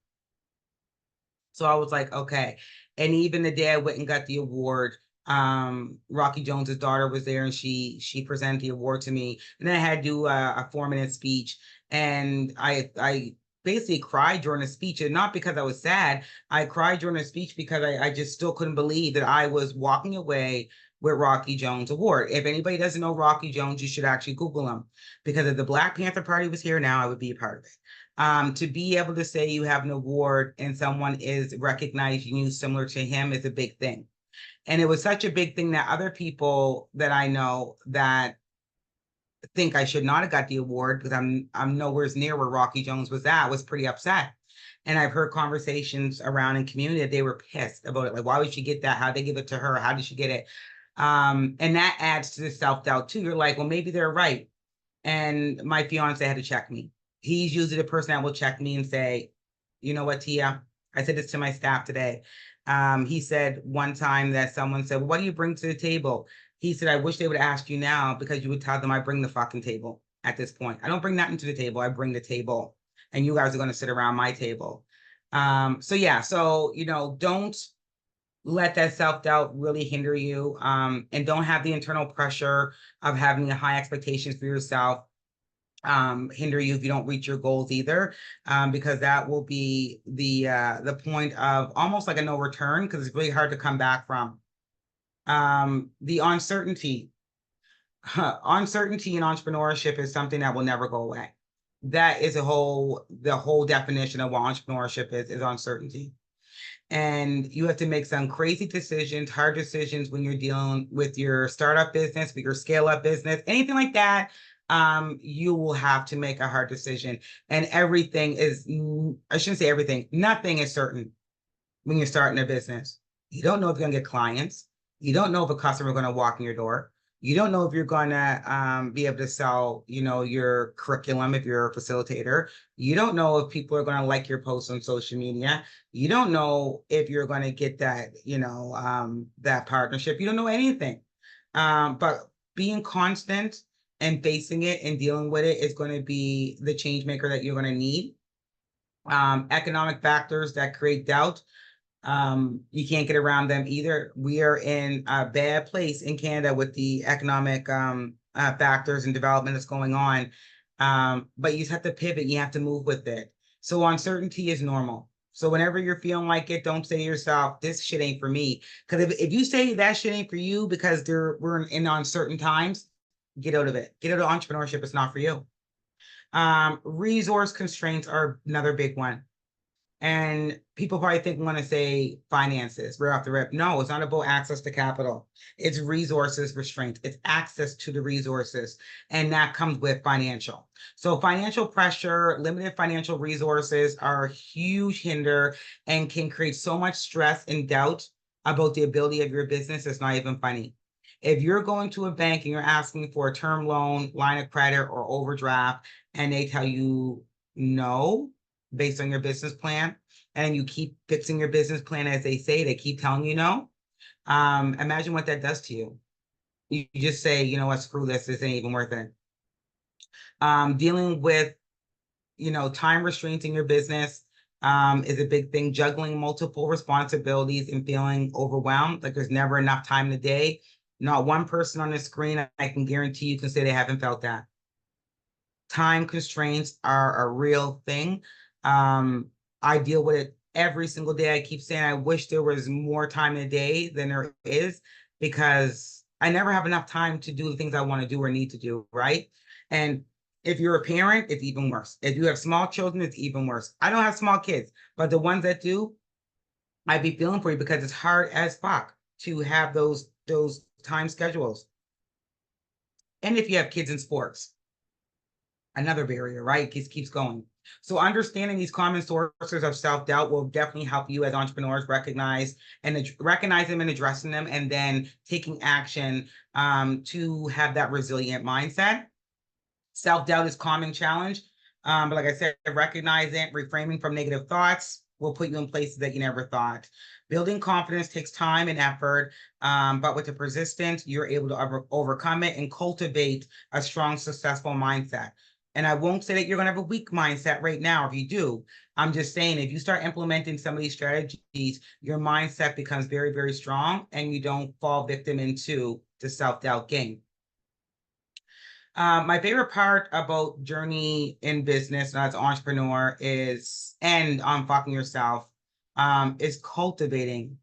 So I was like, okay. And even the day I went and got the award, Rocky Jones's daughter was there, and she presented the award to me. And then I had to do a 4-minute speech, and I basically cried during the speech, and not because I was sad. I cried during the speech because I just still couldn't believe that I was walking away with Rocky Jones Award. If anybody doesn't know Rocky Jones, you should actually Google him, because if the Black Panther Party was here now, I would be a part of it. To be able to say you have an award and someone is recognizing you similar to him is a big thing. And it was such a big thing that other people that I know that think I should not have got the award because I'm nowhere near where Rocky Jones was at, was pretty upset. And I've heard conversations around in community that they were pissed about it. Like, why would she get that? How'd they give it to her? How did she get it? And that adds to the self-doubt too. You're like, well, maybe they're right. And my fiance had to check me. He's usually the person that will check me and say, you know what, Tia? I said this to my staff today. He said one time that someone said, well, what do you bring to the table? He said, I wish they would ask you now, because you would tell them I bring the fucking table at this point. I don't bring nothing to the table. I bring the table, and you guys are going to sit around my table. So yeah, so, don't let that self-doubt really hinder you, and don't have the internal pressure of having high expectations for yourself hinder you if you don't reach your goals either, because that will be the point of almost like a no return, because it's really hard to come back from. The uncertainty. Uncertainty in entrepreneurship is something that will never go away. That is the whole definition of what entrepreneurship is uncertainty. And you have to make some crazy decisions, hard decisions when you're dealing with your startup business, with your scale up business, anything like that. You will have to make a hard decision. And everything is, I shouldn't say everything, nothing is certain when you're starting a business. You don't know if you're going to get clients. You don't know if a customer is going to walk in your door. You don't know if you're going to be able to sell, your curriculum if you're a facilitator. You don't know if people are going to like your posts on social media. You don't know if you're going to get that, that partnership. You don't know anything. But being constant and facing it and dealing with it is going to be the change maker that you're going to need. Economic factors that create doubt. You can't get around them either. We are in a bad place in Canada with the economic factors and development that's going on. But you just have to pivot. You have to move with it. So uncertainty is normal. So whenever you're feeling like it, don't say to yourself, this shit ain't for me. Because if you say that shit ain't for you because we're in uncertain times, get out of it. Get out of entrepreneurship. It's not for you. Resource constraints are another big one. And people probably think we want to say finances right off the rip. No, it's not about access to capital. It's resources restraint. It's access to the resources. And that comes with financial. So financial pressure, limited financial resources are a huge hinder and can create so much stress and doubt about the ability of your business. It's not even funny. If you're going to a bank and you're asking for a term loan, line of credit, or overdraft, and they tell you no, based on your business plan, and you keep fixing your business plan as they say, they keep telling you no, imagine what that does to you. You just say, you know what, screw this ain't even worth it. Dealing with, time restraints in your business is a big thing. Juggling multiple responsibilities and feeling overwhelmed, like there's never enough time in the day. Not one person on the screen, I can guarantee you, can say they haven't felt that. Time constraints are a real thing. I deal with it every single day. I keep saying I wish there was more time in a day than there is, because I never have enough time to do the things I want to do or need to do, right? And if you're a parent, it's even worse. If you have small children, it's even worse. I don't have small kids, but the ones that do, I'd be feeling for you, because it's hard as fuck to have those time schedules. And if you have kids in sports, another barrier, right? It keeps going. So understanding these common sources of self-doubt will definitely help you as entrepreneurs recognize them and addressing them, and then taking action to have that resilient mindset. Self-doubt is a common challenge. But like I said, recognizing, reframing from negative thoughts, will put you in places that you never thought. Building confidence takes time and effort, but with the persistence, you're able to overcome it and cultivate a strong, successful mindset. And I won't say that you're going to have a weak mindset right now. If you do, I'm just saying, if you start implementing some of these strategies, your mindset becomes very, very strong and you don't fall victim into the self-doubt game. My favorite part about journey in business and as an entrepreneur is, and on fucking yourself, is cultivating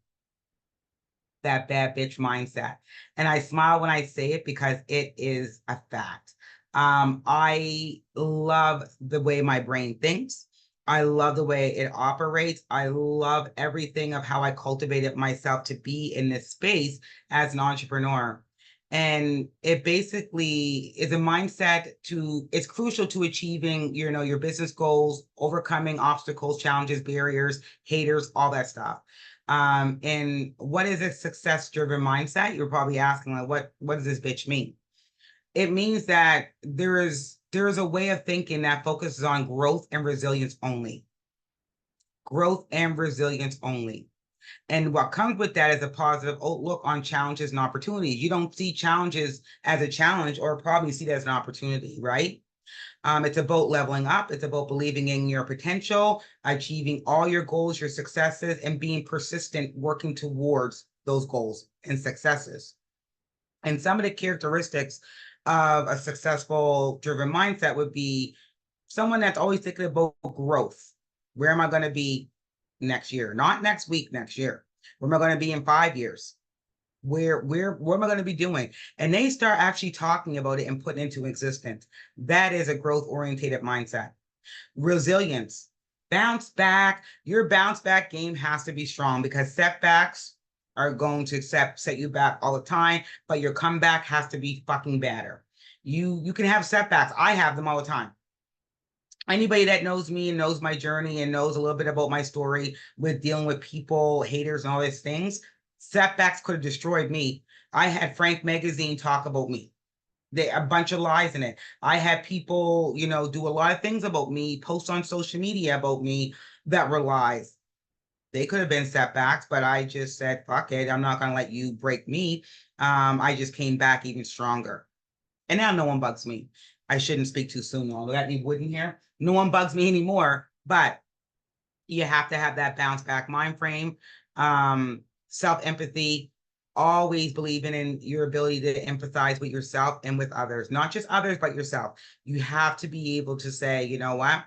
that bad bitch mindset. And I smile when I say it because it is a fact. I love the way my brain thinks. I love the way it operates. I love everything of how I cultivated myself to be in this space as an entrepreneur. And it basically is a mindset it's crucial to achieving, your business goals, overcoming obstacles, challenges, barriers, haters, all that stuff. And what is a success-driven mindset? You're probably asking, like, what does this bitch mean? It means that there is a way of thinking that focuses on growth and resilience only. Growth and resilience only. And what comes with that is a positive outlook on challenges and opportunities. You don't see challenges as a challenge or probably see it as an opportunity, right? It's about leveling up. It's about believing in your potential, achieving all your goals, your successes, and being persistent, working towards those goals and successes. And some of the characteristics of a successful driven mindset would be someone that's always thinking about growth. Where am I going to be next year? Not next week, next year. Where am I going to be in 5 years? What am I going to be doing? And they start actually talking about it and putting it into existence. That is a growth oriented mindset. Resilience, bounce back. Your bounce back game has to be strong because setbacks are going to set you back all the time, but your comeback has to be fucking better. You can have setbacks. I have them all the time. Anybody that knows me and knows my journey and knows a little bit about my story with dealing with people, haters, and all these things, setbacks could have destroyed me. I had Frank Magazine talk about me. A bunch of lies in it. I had people, do a lot of things about me, post on social media about me that were lies. They could have been setbacks, but I just said, fuck it. I'm not going to let you break me. I just came back even stronger. And now no one bugs me. I shouldn't speak too soon. Though. Got any wood in here? No one bugs me anymore, but you have to have that bounce back mind frame, self-empathy, always believing in your ability to empathize with yourself and with others, not just others, but yourself. You have to be able to say, you know what?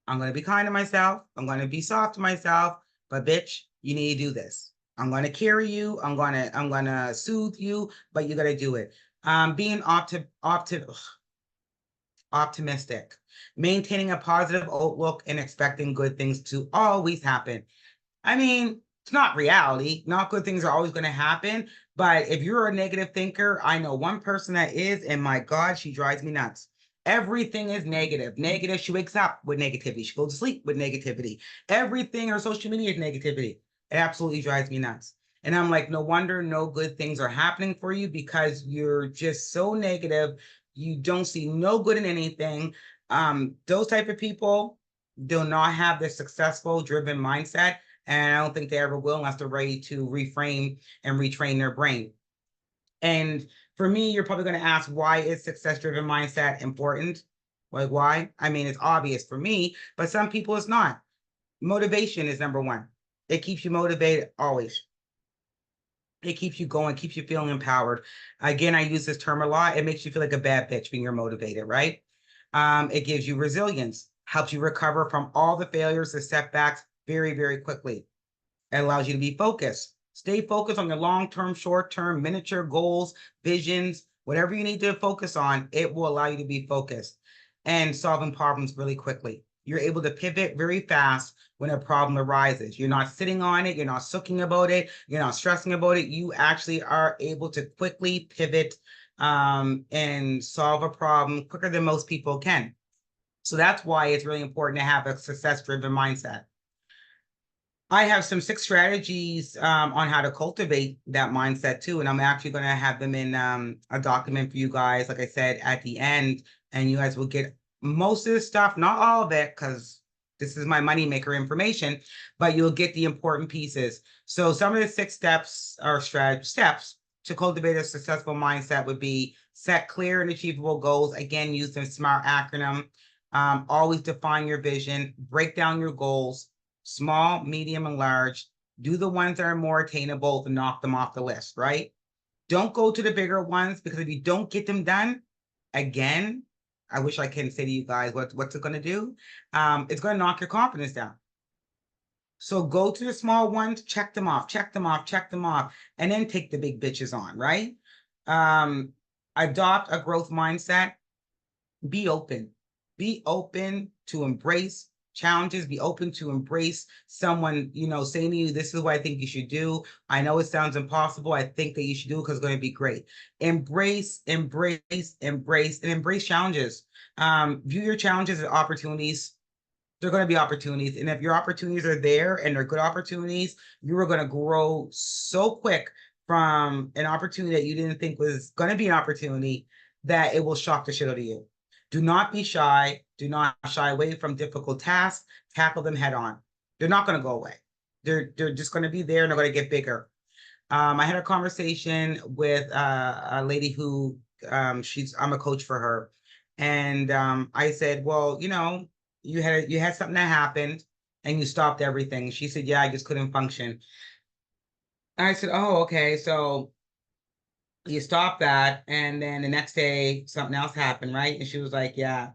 I'm going to be kind to myself. I'm going to be soft to myself, but bitch, you need to do this. I'm going to carry you. I'm going to soothe you, but you got to do it. Being optimistic, maintaining a positive outlook and expecting good things to always happen. I mean, it's not reality. Not good things are always going to happen. But if you're a negative thinker, I know one person that is, and my God, she drives me nuts. Everything is negative. Negative. She wakes up with negativity. She goes to sleep with negativity. Everything on social media is negativity. It absolutely drives me nuts. And I'm like, no wonder no good things are happening for you because you're just so negative. You don't see no good in anything. Those type of people do not have the successful, driven mindset. And I don't think they ever will unless they're ready to reframe and retrain their brain. And for me, you're probably going to ask, why is success-driven mindset important? Like, why? I mean, it's obvious for me, but some people it's not. Motivation is number one. It keeps you motivated always. It keeps you going, keeps you feeling empowered. Again, I use this term a lot. It makes you feel like a bad bitch when you're motivated, right? It gives you resilience, helps you recover from all the failures, the setbacks very, very quickly. It allows you to be focused. Stay focused on your long-term, short-term, miniature goals, visions, whatever you need to focus on, it will allow you to be focused and solving problems really quickly. You're able to pivot very fast when a problem arises. You're not sitting on it. You're not sooking about it. You're not stressing about it. You actually are able to quickly pivot and solve a problem quicker than most people can. So that's why it's really important to have a success-driven mindset. I have some 6 strategies on how to cultivate that mindset too. And I'm actually going to have them in a document for you guys, like I said, at the end. And you guys will get most of this stuff, not all of it, because this is my moneymaker information, but you'll get the important pieces. So some of the 6 steps or steps to cultivate a successful mindset would be set clear and achievable goals. Again, use the SMART acronym. Always define your vision, break down your goals, small, medium, and large. Do the ones that are more attainable to knock them off the list, right? Don't go to the bigger ones, because if you don't get them done, again, I wish I can say to you guys what's it going to do. It's going to knock your confidence down. So go to the small ones, check them off, check them off, check them off, and then take the big bitches on, right? Adopt a growth mindset. Be open. Be open to embrace challenges. Be open to embrace someone, saying to you, this is what I think you should do. I know it sounds impossible. I think that you should do it because it's going to be great. Embrace, embrace, embrace, and embrace challenges. View your challenges as opportunities. They're going to be opportunities. And if your opportunities are there and they're good opportunities, you are going to grow so quick from an opportunity that you didn't think was going to be an opportunity that it will shock the shit out of you. Do not be shy. Do not shy away from difficult tasks. Tackle them head on. They're not going to go away. They're just going to be there and they're going to get bigger. I had a conversation with a lady who I'm a coach for her. And I said, well, you had something that happened and you stopped everything. She said, yeah, I just couldn't function. And I said, oh, okay. So you stopped that, and then the next day something else happened, right? And she was like, yeah.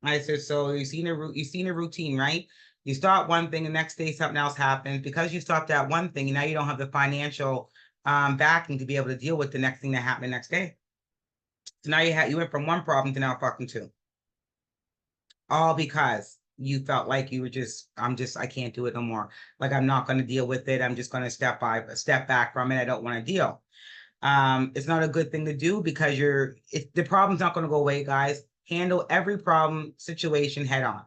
I said, so you've seen a routine, right? You start one thing, the next day something else happens. Because you stopped that one thing, and now you don't have the financial backing to be able to deal with the next thing that happened the next day. So now you went from one problem to now fucking 2. All because you felt like you were I can't do it no more. Like, I'm not going to deal with it. I'm just going to step back from it. I don't want to deal. It's not a good thing to do, because the problem's not going to go away, guys. Handle every problem situation head on.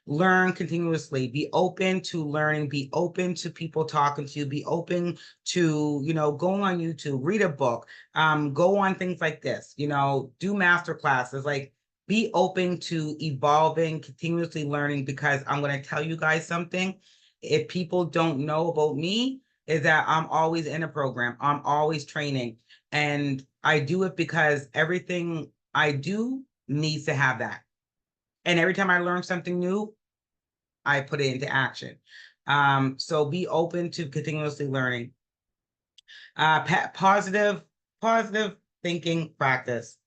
Learn continuously. Be open to learning. Be open to people talking to you. Be open to, going on YouTube, read a book, go on things like this, do master classes. Like, be open to evolving, continuously learning, because I'm going to tell you guys something. If people don't know about me, is that I'm always in a program. I'm always training. And I do it because everything I do needs to have that. And every time I learn something new, I put it into action. So be open to continuously learning. Positive thinking practice.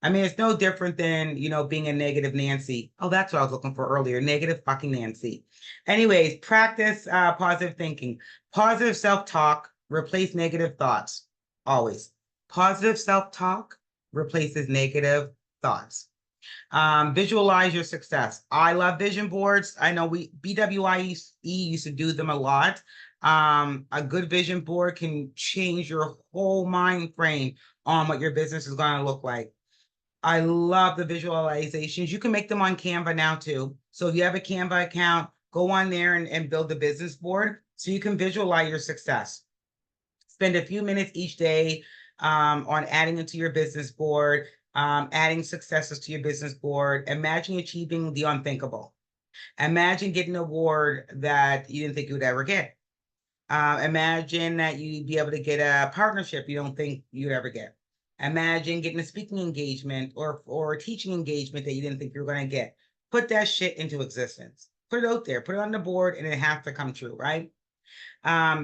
I mean, it's no different than, being a negative Nancy. Oh, that's what I was looking for earlier. Negative fucking Nancy. Anyways, practice positive thinking. Positive self-talk replace negative thoughts. Always. Positive self-talk replaces negative thoughts. Visualize your success. I love vision boards. I know BWIE used to do them a lot. A good vision board can change your whole mind frame on what your business is going to look like. I love the visualizations. You can make them on Canva now too. So if you have a Canva account, go on there and build a business board so you can visualize your success. Spend a few minutes each day on adding it to your business board, adding successes to your business board. Imagine achieving the unthinkable. Imagine getting an award that you didn't think you would ever get. Imagine that you'd be able to get a partnership you don't think you'd ever get. Imagine getting a speaking engagement or a teaching engagement that you didn't think you were going to get. Put that shit into existence. Put it out there. Put it on the board, and it has to come true, right?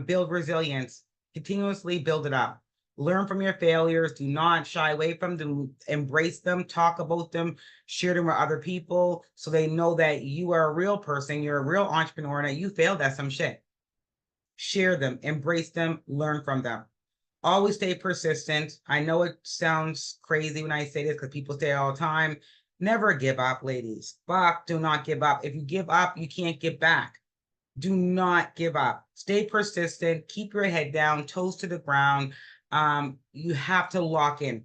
Build resilience. Continuously build it up. Learn from your failures. Do not shy away from them. Embrace them. Talk about them. Share them with other people so they know that you are a real person. You're a real entrepreneur and that you failed at some shit. Share them. Embrace them. Learn from them. Always stay persistent. I know it sounds crazy when I say this because people say it all the time. Never give up, ladies. Fuck, do not give up. If you give up, you can't get back. Do not give up. Stay persistent. Keep your head down, toes to the ground. You have to lock in.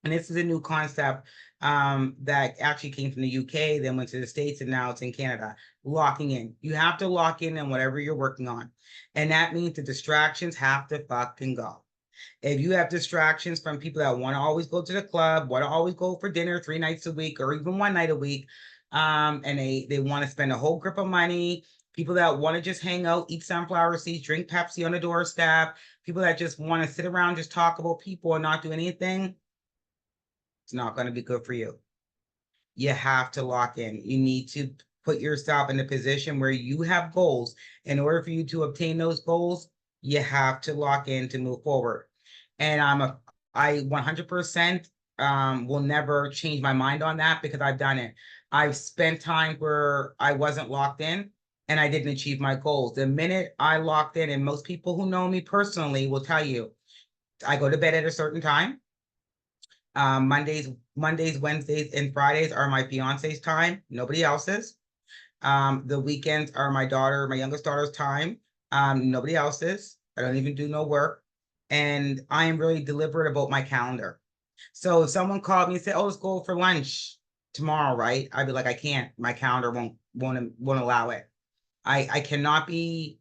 And this is a new concept that actually came from the UK, then went to the States, and now it's in Canada. Locking in. You have to lock in on whatever you're working on. And that means the distractions have to fucking go. If you have distractions from people that want to always go to the club, want to always go for dinner 3 nights a week, or even 1 night a week, And they want to spend a whole grip of money. People that want to just hang out, eat sunflower seeds, drink Pepsi on the doorstep. People that just want to sit around, just talk about people and not do anything. It's not going to be good for you. You have to lock in. You need to put yourself in a position where you have goals. In order for you to obtain those goals, you have to lock in to move forward. And I 100% will never change my mind on that because I've done it. I've spent time where I wasn't locked in and I didn't achieve my goals. The minute I locked in, and most people who know me personally will tell you, I go to bed at a certain time. Mondays, Wednesdays, and Fridays are my fiance's time, nobody else's. The weekends are my youngest daughter's time, nobody else's. I don't even do no work. And I am really deliberate about my calendar. So if someone called me and said, "Oh, let's go for lunch tomorrow," right? I'd be like, "I can't. My calendar won't allow it." I cannot be,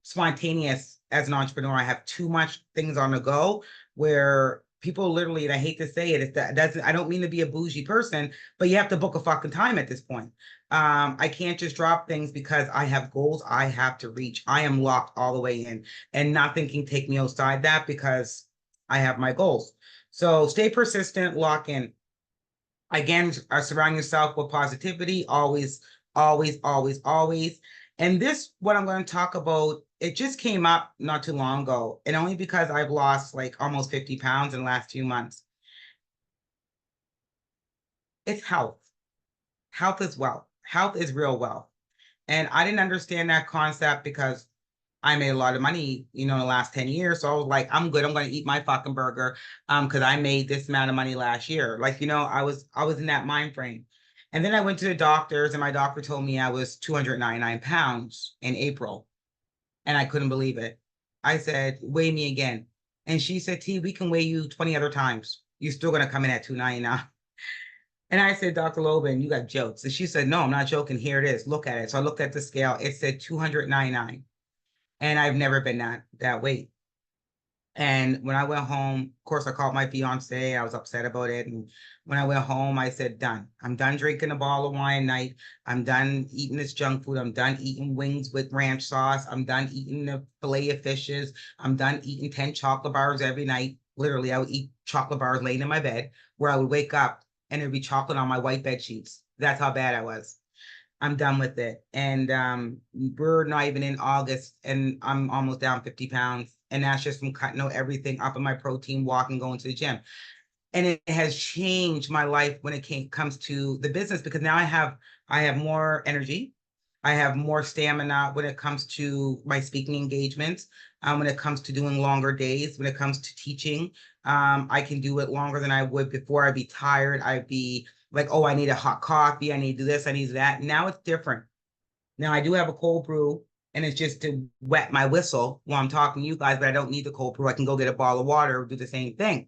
spontaneous as an entrepreneur. I have too much things on the go where people literally, and I hate to say it, I don't mean to be a bougie person, but you have to book a fucking time at this point. I can't just drop things because I have goals I have to reach. I am locked all the way in, and nothing can take me outside that because I have my goals. So stay persistent, lock in. Again, surround yourself with positivity, always, always, always, always. And this, what I'm going to talk about, it just came up not too long ago, and only because I've lost like almost 50 pounds in the last 2 months. It's health. Health is wealth. Health is real wealth. And I didn't understand that concept because I made a lot of money, in the last 10 years. So I was like, I'm good. I'm going to eat my fucking burger. Because I made this amount of money last year. Like, I was in that mind frame. And then I went to the doctors and my doctor told me I was 299 pounds in April. And I couldn't believe it. I said, weigh me again. And she said, T, we can weigh you 20 other times. You're still going to come in at 299. And I said, Dr. Loban, you got jokes. And she said, no, I'm not joking. Here it is. Look at it. So I looked at the scale. It said 299. And I've never been that weight. And when I went home, of course, I called my fiance. I was upset about it. And when I went home, I said, done. I'm done drinking a bottle of wine at night. I'm done eating this junk food. I'm done eating wings with ranch sauce. I'm done eating the fillet of fishes. I'm done eating 10 chocolate bars every night. Literally, I would eat chocolate bars laying in my bed where I would wake up and there'd be chocolate on my white bed sheets. That's how bad I was. I'm done with it. And we're not even in August and I'm almost down 50 pounds. And that's just from cutting out everything up in my protein, walking, going to the gym. And it has changed my life when it comes to the business because now I have more energy. I have more stamina when it comes to my speaking engagements, when it comes to doing longer days, when it comes to teaching. I can do it longer than I would before. I'd be tired. I'd be like, oh, I need a hot coffee. I need to do this. I need that. Now it's different. Now I do have a cold brew and it's just to wet my whistle while I'm talking to you guys, but I don't need the cold brew. I can go get a bottle of water, do the same thing.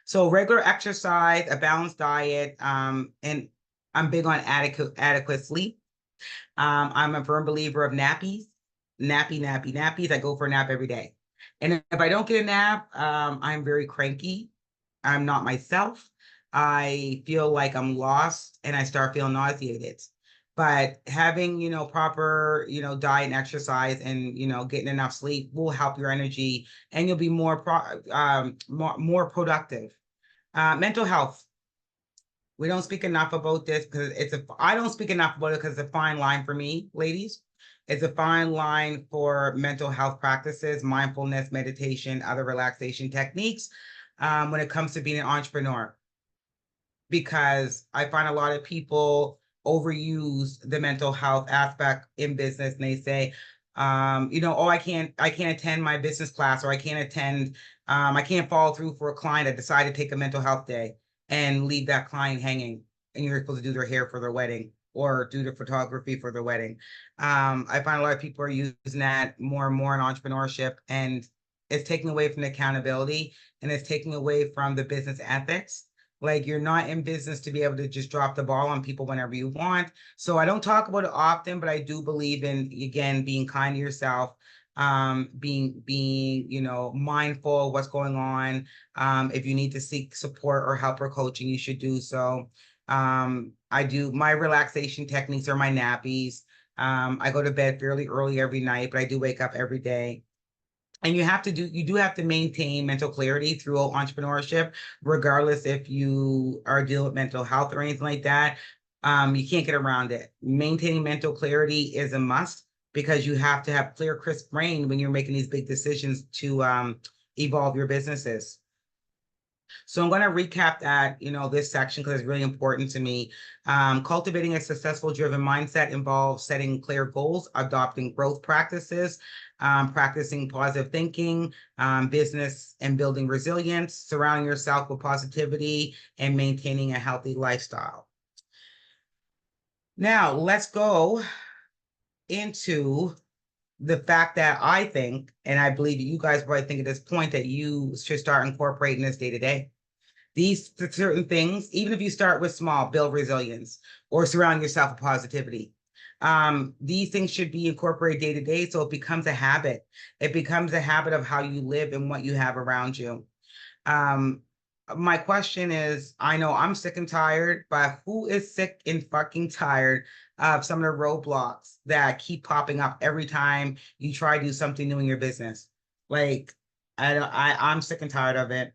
So regular exercise, a balanced diet, and I'm big on adequate sleep. I'm a firm believer of nappies, nappies. I go for a nap every day. And if I don't get a nap, I'm very cranky. I'm not myself. I feel like I'm lost and I start feeling nauseated. But having, proper, diet and exercise and, getting enough sleep will help your energy and you'll be more productive. Mental health. We don't speak enough about this because I don't speak enough about it because it's a fine line for me, ladies. It's a fine line for mental health practices, mindfulness, meditation, other relaxation techniques when it comes to being an entrepreneur. Because I find a lot of people overuse the mental health aspect in business and they say, oh, I can't attend my business class or I can't follow through for a client. I decided to take a mental health day and leave that client hanging and you're supposed to do their hair for their wedding or do the photography for their wedding. I find a lot of people are using that more and more in entrepreneurship and it's taking away from the accountability and it's taking away from the business ethics. Like you're not in business to be able to just drop the ball on people whenever you want. So I don't talk about it often, but I do believe in, again, being kind to yourself, being, mindful of what's going on. If you need to seek support or help or coaching, you should do so. I do my relaxation techniques are my nappies. I go to bed fairly early every night, but I do wake up every day. And you do have to maintain mental clarity through entrepreneurship, regardless if you are dealing with mental health or anything like that. You can't get around it. Maintaining mental clarity is a must because you have to have clear, crisp brain when you're making these big decisions to evolve your businesses. So I'm going to recap that, this section because it's really important to me. Cultivating a successful driven mindset involves setting clear goals, adopting growth practices, practicing positive thinking, business and building resilience, surrounding yourself with positivity, and maintaining a healthy lifestyle. Now, let's go into the fact that I think, and I believe you guys probably think at this point, that you should start incorporating this day to day. These certain things, even if you start with small, build resilience or surround yourself with positivity. These things should be incorporated day to day so it becomes a habit. It becomes a habit of how you live and what you have around you. My question is, I know I'm sick and tired, but who is sick and fucking tired of some of the roadblocks that keep popping up every time you try to do something new in your business? Like, I'm sick and tired of it.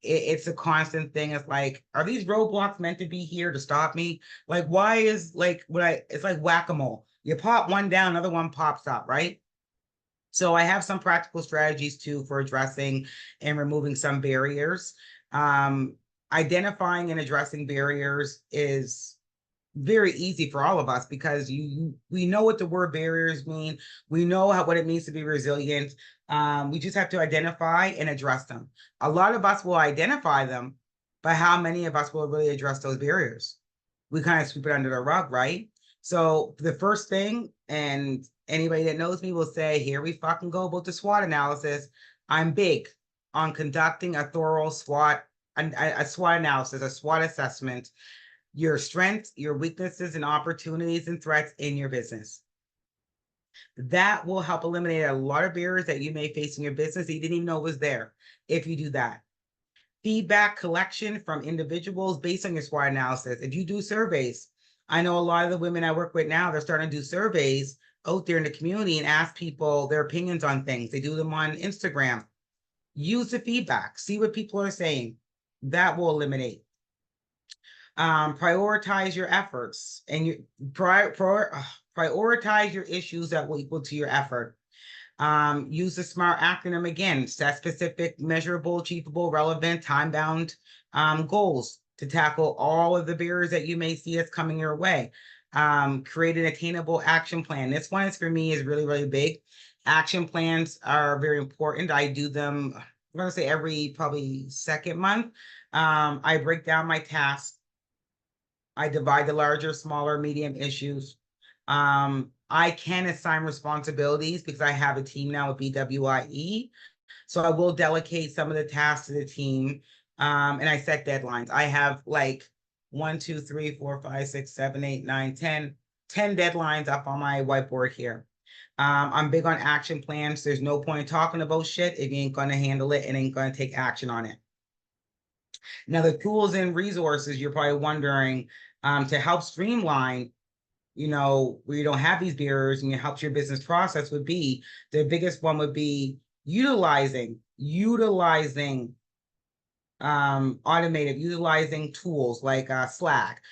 It's a constant thing. It's like, are these roadblocks meant to be here to stop me? Like, why is like it's like whack-a-mole. You pop one down, another one pops up, right? So I have some practical strategies too for addressing and removing some barriers. Identifying and addressing barriers is very easy for all of us because we know what the word barriers mean. We know what it means to be resilient. We just have to identify and address them. A lot of us will identify them, but how many of us will really address those barriers? We kind of sweep it under the rug, right? So the first thing, and anybody that knows me will say, here we fucking go about the SWOT analysis. I'm big on conducting a thorough SWOT, a SWOT analysis, a SWOT assessment, your strengths, your weaknesses, and opportunities and threats in your business. That will help eliminate a lot of barriers that you may face in your business that you didn't even know was there if you do that. Feedback collection from individuals based on your SWOT analysis. If you do surveys, I know a lot of the women I work with now, they're starting to do surveys out there in the community and ask people their opinions on things. They do them on Instagram. Use the feedback, see what people are saying. That will eliminate. Prioritize your efforts and you prioritize your issues that will equal to your effort. Use the SMART acronym again, set specific, measurable, achievable, relevant, time-bound goals to tackle all of the barriers that you may see as coming your way. Create an attainable action plan. This one is for me is really, really big. Action plans are very important. I do them, I'm gonna say every probably second month. I break down my tasks. I divide the larger, smaller, medium issues. I can assign responsibilities because I have a team now with BWIE. So I will delegate some of the tasks to the team. And I set deadlines. I have like 1, 2, 3, 4, 5, 6, 7, 8, 9, 10 deadlines up on my whiteboard here. I'm big on action plans. There's no point in talking about shit if you ain't going to handle it and ain't going to take action on it. Now, the tools and resources you're probably wondering to help streamline, where you don't have these barriers and it helps your business process would be, the biggest one would be utilizing utilizing tools like Slack,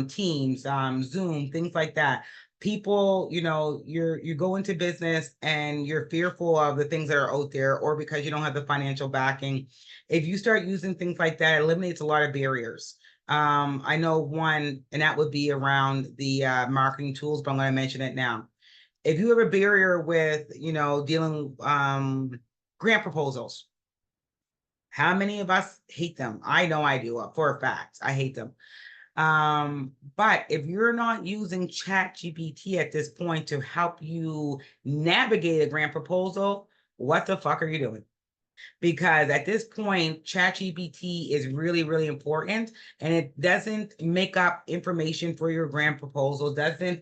Teams, Zoom, things like that. People, you go into business and you're fearful of the things that are out there, or because you don't have the financial backing. If you start using things like that, it eliminates a lot of barriers. I know one, and that would be around the marketing tools, but I'm going to mention it now. If you have a barrier with, dealing grant proposals, how many of us hate them? I know I do, for a fact. I hate them. But if you're not using ChatGPT at this point to help you navigate a grant proposal, what the fuck are you doing? Because at this point, ChatGPT is really, really important, and it doesn't make up information for your grant proposal, doesn't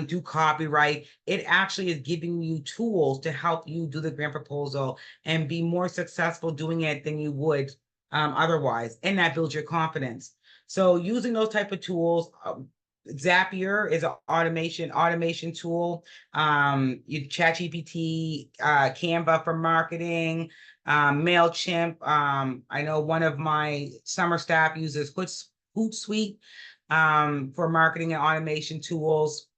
do copyright. It actually is giving you tools to help you do the grant proposal and be more successful doing it than you would otherwise, and that builds your confidence. So using those type of tools, Zapier is an automation tool. You ChatGPT, Canva for marketing, MailChimp. I know one of my summer staff uses Hootsuite for marketing and automation tools.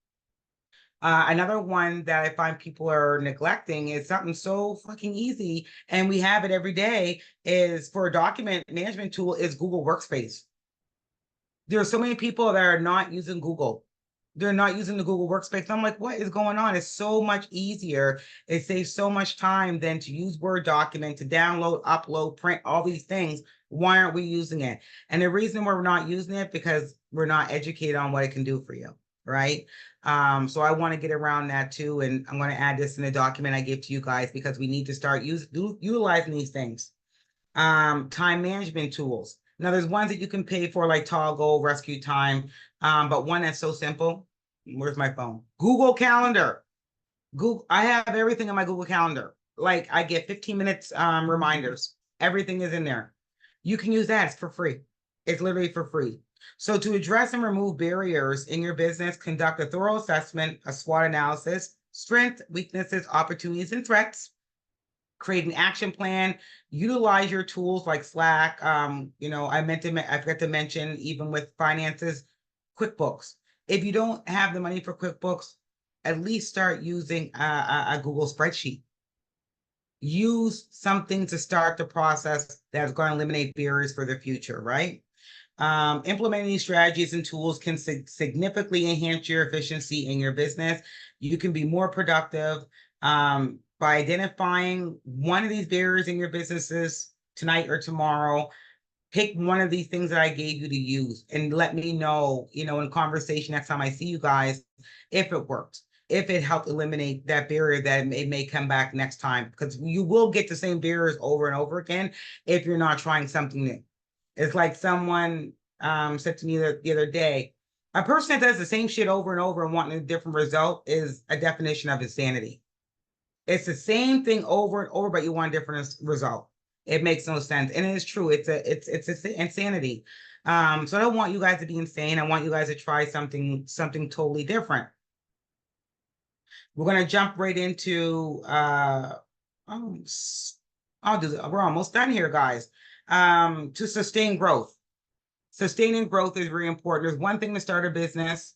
Another one that I find people are neglecting is something so fucking easy, and we have it every day, is for a document management tool is Google Workspace. There are so many people that are not using Google. They're not using the Google Workspace. I'm like, what is going on? It's so much easier. It saves so much time than to use Word document, to download, upload, print, all these things. Why aren't we using it? And the reason we're not using it, because we're not educated on what it can do for you, right? So I want to get around that too. And I'm going to add this in the document I give to you guys, because we need to start utilizing these things. Time management tools. Now, there's ones that you can pay for, like Toggle, Rescue Time, but one that's so simple. Where's my phone? Google Calendar. Google. I have everything in my Google Calendar. Like, I get 15 minutes reminders. Everything is in there. You can use that. It's for free. It's literally for free. So to address and remove barriers in your business, conduct a thorough assessment, a SWOT analysis, strengths, weaknesses, opportunities, and threats. Create an action plan, utilize your tools like Slack. I forgot to mention, even with finances, QuickBooks. If you don't have the money for QuickBooks, at least start using a Google spreadsheet. Use something to start the process that's going to eliminate barriers for the future, right? Implementing these strategies and tools can significantly enhance your efficiency in your business. You can be more productive by identifying one of these barriers in your businesses tonight or tomorrow. Pick one of these things that I gave you to use and let me know, in conversation next time I see you guys, if it worked, if it helped eliminate that barrier, that it may come back next time, because you will get the same barriers over and over again if you're not trying something new. It's like someone said to me the other day, a person that does the same shit over and over and wanting a different result is a definition of insanity. It's the same thing over and over, but you want a different result. It makes no sense. And it is true. It's insanity. So I don't want you guys to be insane. I want you guys to try something totally different. We're going to jump right into I'll do that. We're almost done here, guys. To sustain growth. Sustaining growth is very important. There's one thing to start a business,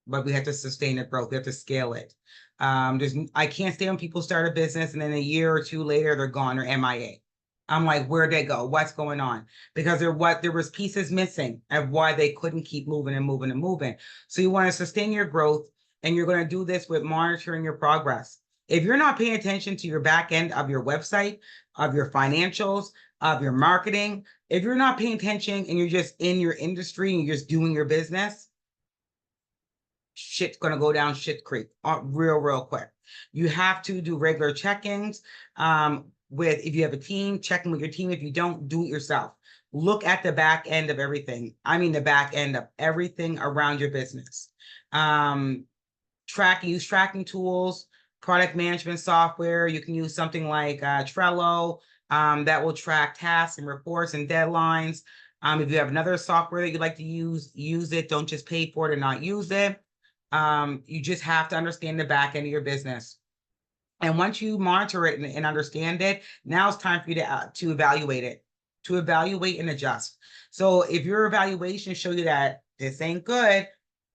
but we have to sustain the growth. We have to scale it. I can't stay when people start a business and then a year or two later they're gone or MIA. I'm like, where'd they go? What's going on? Because there was pieces missing of why they couldn't keep moving and moving and moving. So you want to sustain your growth, and you're going to do this with monitoring your progress. If you're not paying attention to your back end of your website, of your financials, of your marketing, if you're not paying attention and you're just in your industry and you're just doing your business, shit's going to go down shit creek real quick. You have to do regular check-ins if you have a team, checking with your team. If you don't, do it yourself. Look at the back end of everything. I mean, the back end of everything around your business. Use tracking tools, product management software. You can use something like Trello that will track tasks and reports and deadlines. If you have another software that you'd like to use it. Don't just pay for it and not use it. You just have to understand the back end of your business. And once you monitor it and understand it, now it's time for you to evaluate it, to evaluate and adjust. So if your evaluation shows you that this ain't good,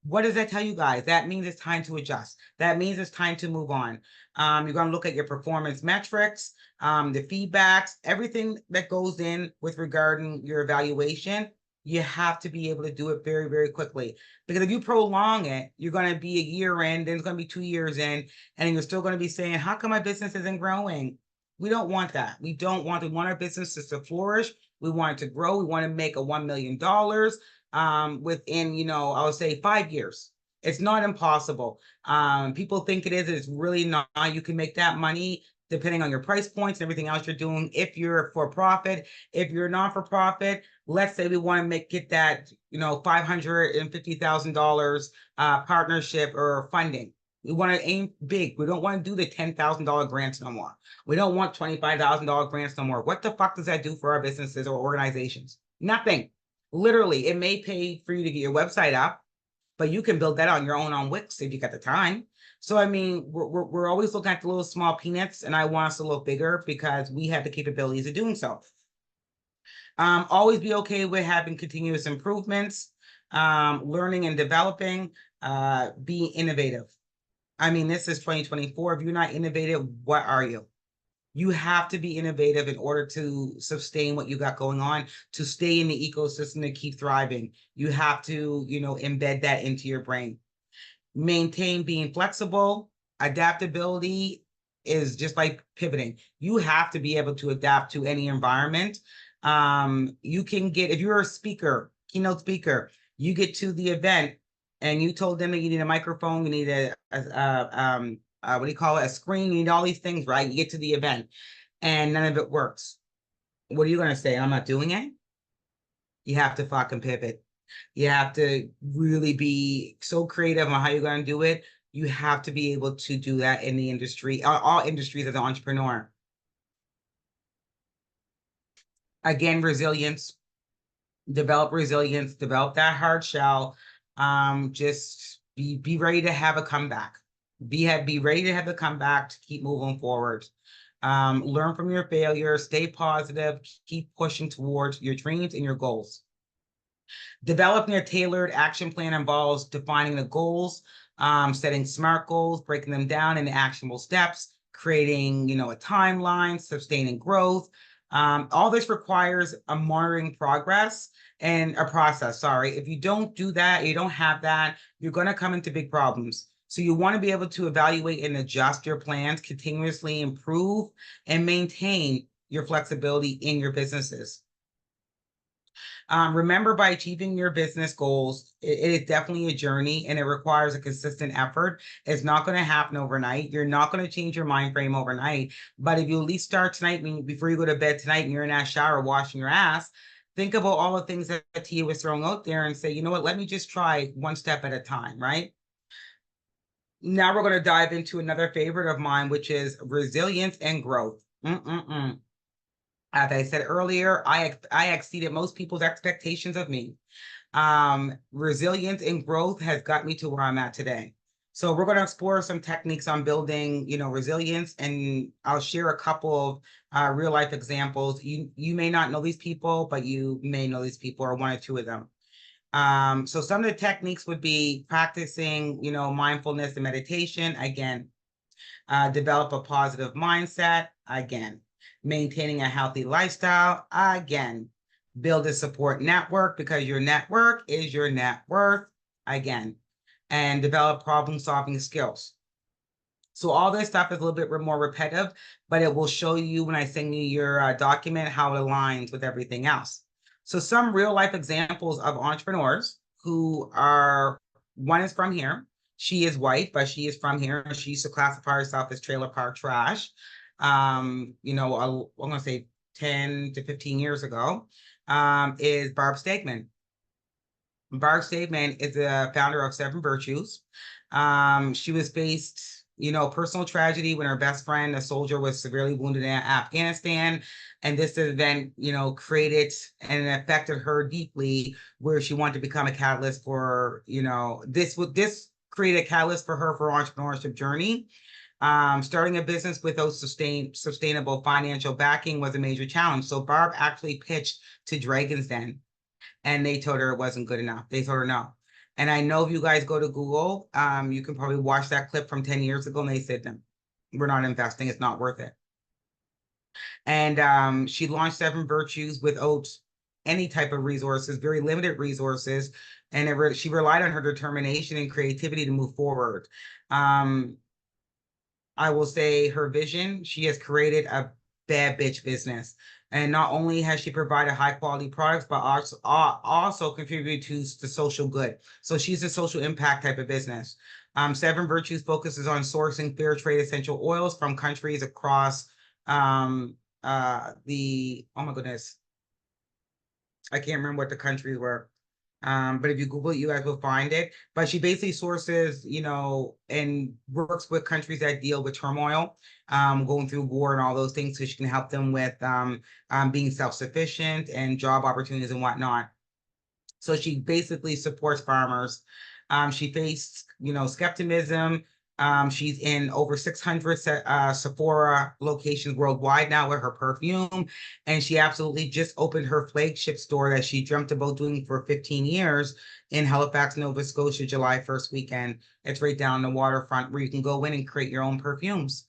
what does that tell you guys? That means it's time to adjust. That means it's time to move on. You're going to look at your performance metrics, the feedbacks, everything that goes in with regarding your evaluation. You have to be able to do it very, very quickly. Because if you prolong it, you're going to be a year in, then it's going to be 2 years in, and you're still going to be saying, how come my business isn't growing? We don't want that. We want our businesses to flourish. We want it to grow. We want to make a $1 million within, I would say 5 years. It's not impossible. People think it is. It's really not. You can make that money depending on your price points and everything else you're doing. If you're for profit, if you're not for profit, let's say we want to get that, $550,000 partnership or funding. We want to aim big. We don't want to do the $10,000 grants no more. We don't want $25,000 grants no more. What the fuck does that do for our businesses or organizations? Nothing. Literally, it may pay for you to get your website up, but you can build that on your own on Wix if you got the time. So, I mean, we're always looking at the little small peanuts, and I want us to look bigger because we have the capabilities of doing so. Always be okay with having continuous improvements, learning and developing, be innovative. I mean, this is 2024. If you're not innovative, what are you? You have to be innovative in order to sustain what you got going on, to stay in the ecosystem, to keep thriving. You have to, embed that into your brain. Maintain being flexible. Adaptability is just like pivoting. You have to be able to adapt to any environment. You can get, if you're a speaker, keynote speaker, you get to the event and you told them that you need a microphone, you need what do you call it? A screen, you need all these things, right? You get to the event and none of it works. What are you going to say? I'm not doing it? You have to fucking pivot. You have to really be so creative on how you're going to do it. You have to be able to do that in the industry, all industries as an entrepreneur. Again, resilience, develop that hard shell. Just be ready to have a comeback. Be ready to have the comeback to keep moving forward. Learn from your failures, stay positive, keep pushing towards your dreams and your goals. Developing a tailored action plan involves defining the goals, setting SMART goals, breaking them down into actionable steps, creating, a timeline, sustaining growth. All this requires a monitoring progress and a process. Sorry, if you don't do that, you don't have that, you're going to come into big problems. So you want to be able to evaluate and adjust your plans, continuously improve and maintain your flexibility in your businesses. Remember, by achieving your business goals, it is definitely a journey and it requires a consistent effort. It's not going to happen overnight. You're not going to change your mind frame overnight. But if you at least start tonight, before you go to bed tonight and you're in that shower washing your ass, think about all the things that Tia was throwing out there and say, you know what, let me just try one step at a time, right? Now we're going to dive into another favorite of mine, which is resilience and growth. As I said earlier, I exceeded most people's expectations of me. Resilience and growth has got me to where I'm at today. So we're going to explore some techniques on building, resilience, and I'll share a couple of real life examples. You may not know these people, but you may know these people or one or two of them. So some of the techniques would be practicing, mindfulness and meditation. Again, develop a positive mindset. Again, maintaining a healthy lifestyle. Again, build a support network because your network is your net worth. Again, and develop problem solving skills. So all this stuff is a little bit more repetitive, but it will show you when I send you your document how it aligns with everything else. So some real life examples of entrepreneurs who are, one is from here. She is white, but she is from here. She used to classify herself as trailer park trash. I'm going to say 10 to 15 years ago, is Barb Stegman. Barb Stegman is the founder of Seven Virtues. She was faced, personal tragedy when her best friend, a soldier, was severely wounded in Afghanistan. And this event, created and affected her deeply, where she wanted to become a catalyst for, this created a catalyst for her for entrepreneurship journey. Starting a business without sustainable financial backing was a major challenge. So Barb actually pitched to Dragon's Den, and they told her it wasn't good enough. They told her no. And I know if you guys go to Google, you can probably watch that clip from 10 years ago, and they said, no, we're not investing. It's not worth it. And she launched Seven Virtues without any type of resources, very limited resources. And she relied on her determination and creativity to move forward. I will say her vision, she has created a bad bitch business. And not only has she provided high quality products, but also contributed to the social good. So she's a social impact type of business. Seven Virtues focuses on sourcing fair trade essential oils from countries across oh my goodness, I can't remember what the countries were. But if you Google it, you guys will find it. But she basically sources, and works with countries that deal with turmoil, going through war and all those things, so she can help them with being self-sufficient and job opportunities and whatnot. So she basically supports farmers. She faced, skepticism. She's in over 600 Sephora locations worldwide now with her perfume. And she absolutely just opened her flagship store that she dreamt about doing for 15 years in Halifax, Nova Scotia, July 1st weekend. It's right down the waterfront where you can go in and create your own perfumes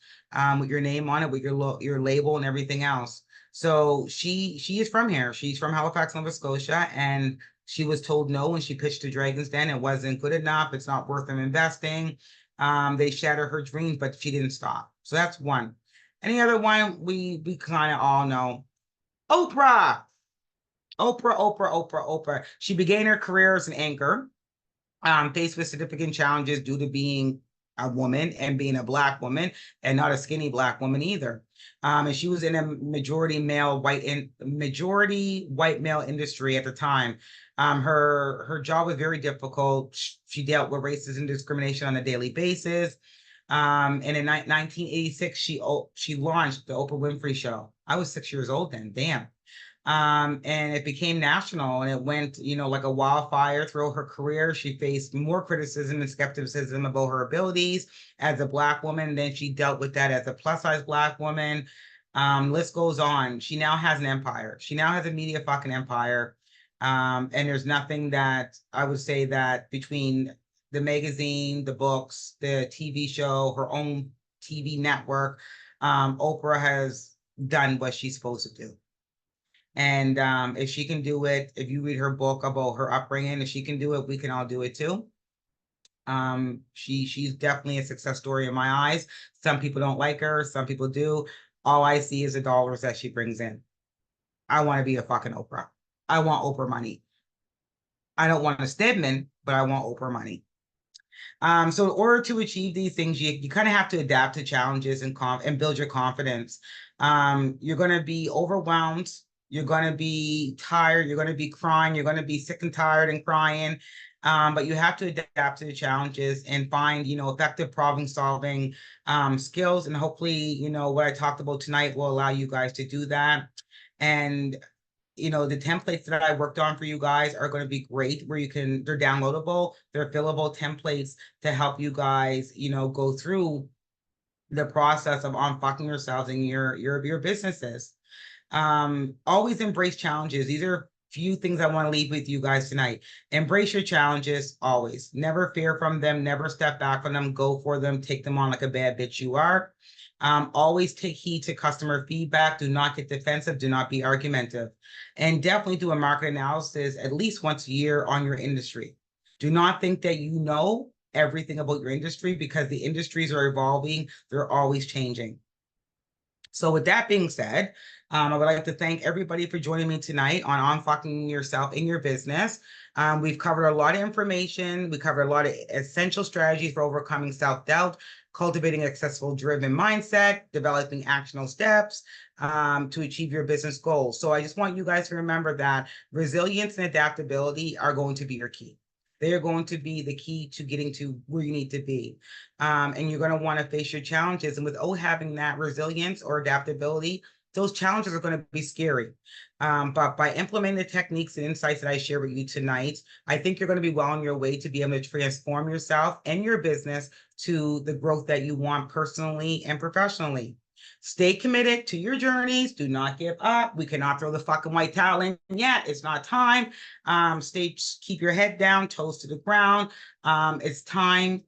with your name on it, with your label and everything else. So she is from here. She's from Halifax, Nova Scotia, and she was told no when she pitched to Dragon's Den. It wasn't good enough. It's not worth them investing. They shattered her dreams, but she didn't stop. So that's one. Any other one we kind of all know? Oprah. Oprah. She began her career as an anchor, faced with significant challenges due to being a woman and being a Black woman, and not a skinny Black woman either. And she was in a majority white male industry at the time. Her job was very difficult. She dealt with racism and discrimination on a daily basis. And in 1986, she launched the Oprah Winfrey Show. I was 6 years old then. Damn. And it became national, and it went, like a wildfire throughout her career. She faced more criticism and skepticism about her abilities as a Black woman. Then she dealt with that as a plus size Black woman. List goes on. She now has an empire. She now has a media fucking empire. And there's nothing that I would say that between the magazine, the books, the TV show, her own TV network, Oprah has done what she's supposed to do. And if she can do it, if you read her book about her upbringing, if she can do it, we can all do it too. She's definitely a success story in my eyes. Some people don't like her, some people do. All I see is the dollars that she brings in. I want to be a fucking Oprah. I want Oprah money. I don't want a Stedman, but I want Oprah money. So in order to achieve these things, you kind of have to adapt to challenges and build your confidence. You're going to be overwhelmed. You're going to be tired. You're going to be crying. You're going to be sick and tired and crying. But you have to adapt to the challenges and find, effective problem solving skills. And hopefully, what I talked about tonight will allow you guys to do that. And the templates that I worked on for you guys are going to be great, where they're downloadable, they're fillable templates to help you guys, go through the process of unfucking yourselves and your businesses. Always embrace challenges. These are few things I want to leave with you guys tonight. Embrace your challenges always. Never fear from them. Never step back from them. Go for them. Take them on like a bad bitch you are. Always take heed to customer feedback. Do not get defensive. Do not be argumentative. And definitely do a market analysis at least once a year on your industry. Do not think that you know everything about your industry, because the industries are evolving. They're always changing. So with that being said, I would like to thank everybody for joining me tonight on Unfucking Yourself in Your Business. We've covered a lot of information. We covered a lot of essential strategies for overcoming self-doubt, cultivating accessible driven mindset, developing actionable steps to achieve your business goals. So I just want you guys to remember that resilience and adaptability are going to be your key. They are going to be the key to getting to where you need to be. And you're going to want to face your challenges. And without having that resilience or adaptability, those challenges are going to be scary. But by implementing the techniques and insights that I share with you tonight, I think you're going to be well on your way to be able to transform yourself and your business to the growth that you want personally and professionally. Stay committed to your journeys. Do not give up. We cannot throw the fucking white towel in yet. It's not time. Keep your head down, toes to the ground. It's time.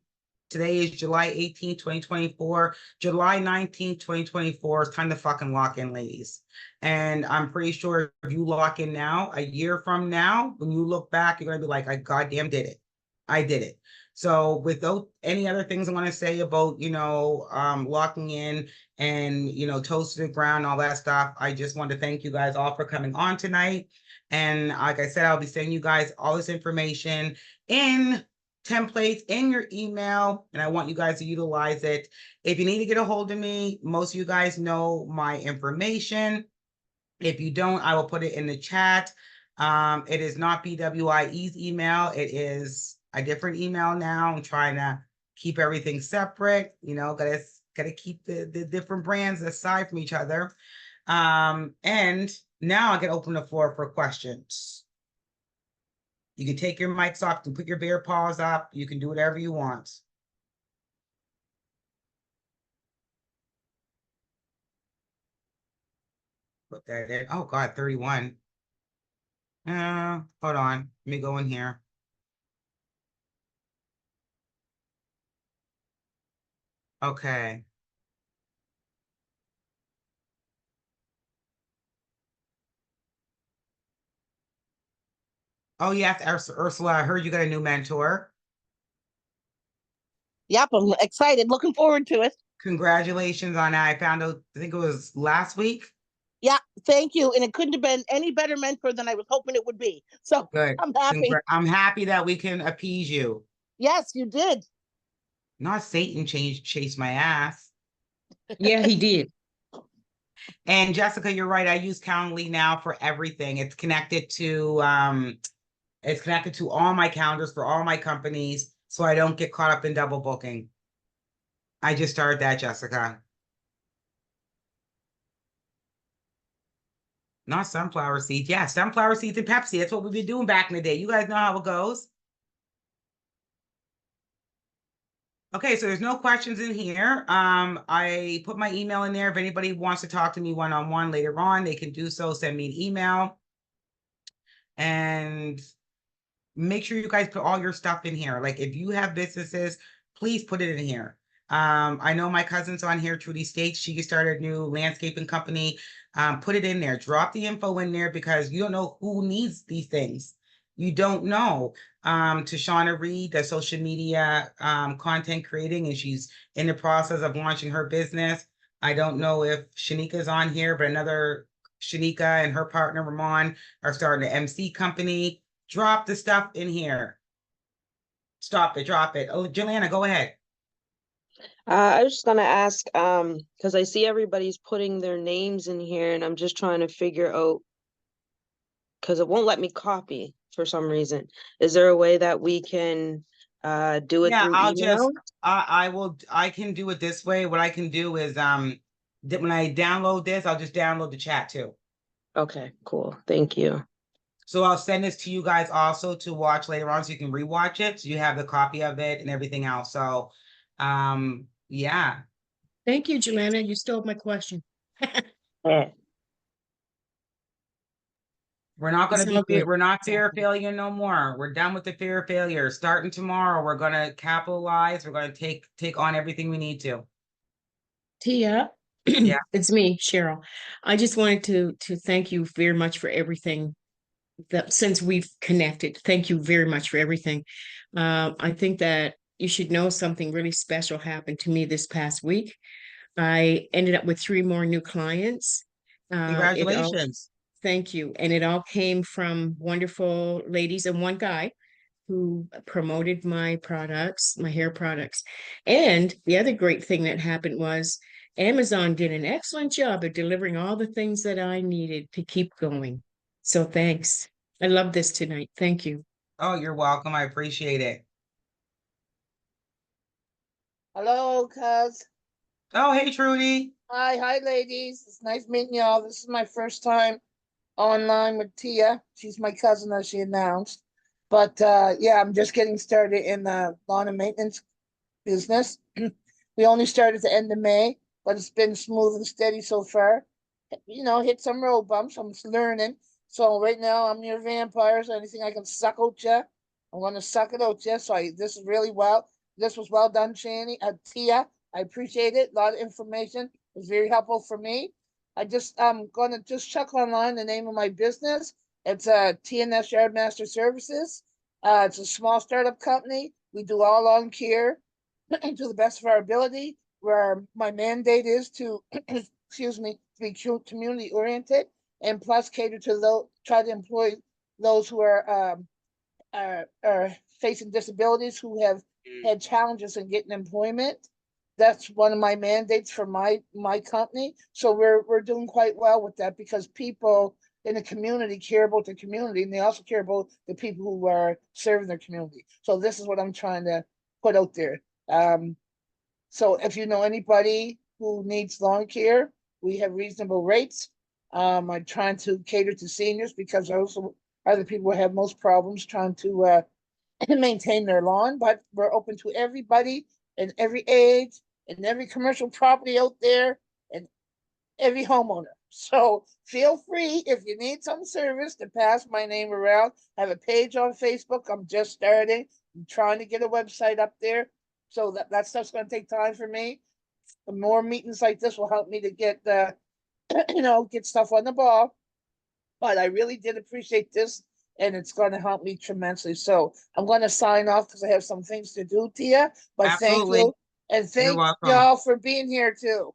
Today is July 18th, 2024. July 19th, 2024. It's time to fucking lock in, ladies. And I'm pretty sure if you lock in now, a year from now, when you look back, you're going to be like, I goddamn did it. I did it. So without any other things I want to say about, locking in and, toes to the ground, all that stuff, I just want to thank you guys all for coming on tonight. And like I said, I'll be sending you guys all this information in templates in your email, and I want you guys to utilize it. If you need to get a hold of me, most of you guys know my information. If you don't, I will put it in the chat. It is not BWIE's email. It is a different email now. I'm trying to keep everything separate. Gotta keep the different brands aside from each other. And now I can open the floor for questions. You can take your mics off, you can put your bear paws up, you can do whatever you want. Put that in. Oh God, 31. Hold on. Let me go in here. Okay. Oh yes, Ursula, I heard you got a new mentor. Yep, I'm excited. Looking forward to it. Congratulations on that. I found out, I think it was last week. Yeah, thank you. And it couldn't have been any better mentor than I was hoping it would be. So Good. I'm happy. I'm happy that we can appease you. Yes, you did. Not Satan chased my ass. Yeah, he did. And Jessica, you're right. I use Calendly now for everything. It's connected to all my calendars for all my companies, so I don't get caught up in double booking. I just started that, Jessica. Not sunflower seeds. Yeah, sunflower seeds and Pepsi. That's what we've been doing back in the day. You guys know how it goes. Okay, so there's no questions in here. I put my email in there. If anybody wants to talk to me one-on-one later on, they can do so. Send me an email. And make sure you guys put all your stuff in here. Like if you have businesses, please put it in here. I know my cousin's on here, Trudy States. She started a new landscaping company. Put it in there. Drop the info in there because you don't know who needs these things. You don't know. To Shauna Reed, the social media content creating, and she's in the process of launching her business. I don't know if Shanika's on here, but another Shanika and her partner Ramon are starting an MC company. Drop the stuff in here. Stop it, drop it. Oh, Juliana, go ahead. I was just gonna ask, because I see everybody's putting their names in here, and I'm just trying to figure out because it won't let me copy for some reason. Is there a way that we can do it Yeah, through I'll email? just I can do it this way. What I can do is when I download this, I'll just download the chat too. Okay, cool. Thank you. So I'll send this to you guys also to watch later on so you can rewatch it. So you have the copy of it and everything else. So yeah. Thank you, Joanna. You stole my question. Yeah. We're not going It's to be all good. we're not It's all fear of good. failure no more. We're done with the fear of failure. Starting tomorrow, we're going to capitalize. We're going to take on everything we need to. Tia, Yeah. it's me, Cheryl. I just wanted to thank you very much for everything that since we've connected. Thank you very much for everything. I think that you should know something really special happened to me this past week. I ended up with 3 more new clients. It all Congratulations. Thank you. And it all came from wonderful ladies and one guy who promoted my products, my hair products. And the other great thing that happened was Amazon did an excellent job of delivering all the things that I needed to keep going. So thanks. I love this tonight. Thank you. Oh, you're welcome. I appreciate it. Hello, cuz. Oh, hey, Trudy. Hi, ladies. It's nice meeting y'all. This is my first time online with Tia. She's my cousin, as she announced. But yeah, I'm just getting started in the lawn and maintenance business. We only started at the end of May, but it's been smooth and steady so far. You know, hit some road bumps. I'm learning. So right now I'm near vampires. Anything I can suck out you, I'm gonna suck it out you. So this is really well. This was well done, Shani. Tia, I appreciate it. A lot of information. It was very helpful for me. I'm gonna just check online the name of my business. It's TNS Yardmaster Services. It's a small startup company. We do all lawn care to the best of our ability. Where my mandate is to, excuse me, to be community oriented and plus cater to those, try to employ those who are facing disabilities who have had challenges in getting employment. That's one of my mandates for my company. So we're doing quite well with that because people in the community care about the community and they also care about the people who are serving their community. So this is what I'm trying to put out there. So if you know anybody who needs lawn care, we have reasonable rates. I'm trying to cater to seniors because I also are the people who have most problems trying to maintain their lawn, but we're open to everybody in every age and every commercial property out there and every homeowner. So feel free if you need some service to pass my name around. I have a page on Facebook. I'm just starting. I'm trying to get a website up there. So that stuff's going to take time for me. The more meetings like this will help me to get get stuff on the ball. But I really did appreciate this, and it's going to help me tremendously. So I'm going to sign off because I have some things to do, Tia. But thank Absolutely. you, and You're thank welcome. y'all for being here too.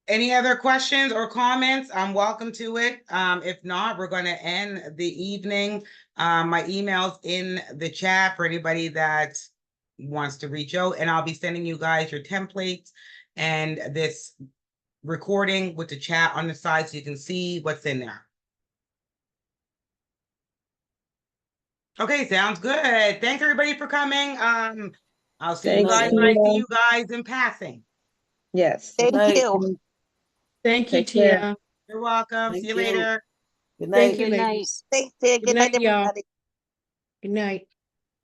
Any other questions or comments? I'm welcome to it. If not, we're going to end the evening. My email's in the chat for anybody that wants to reach out, and I'll be sending you guys your templates and this recording with the chat on the side so you can see what's in there. Okay, sounds good. Thanks everybody for coming. I'll see you Thanks, guys when I see Tia. you guys in passing. Yes. Thank night. you. Thank you, Take care. Tia. You're welcome. Thank See you you. later. Good Thank night. you, Good night. ladies. Thanks, Tia. Good Good night, night, y'all. everybody. Good night.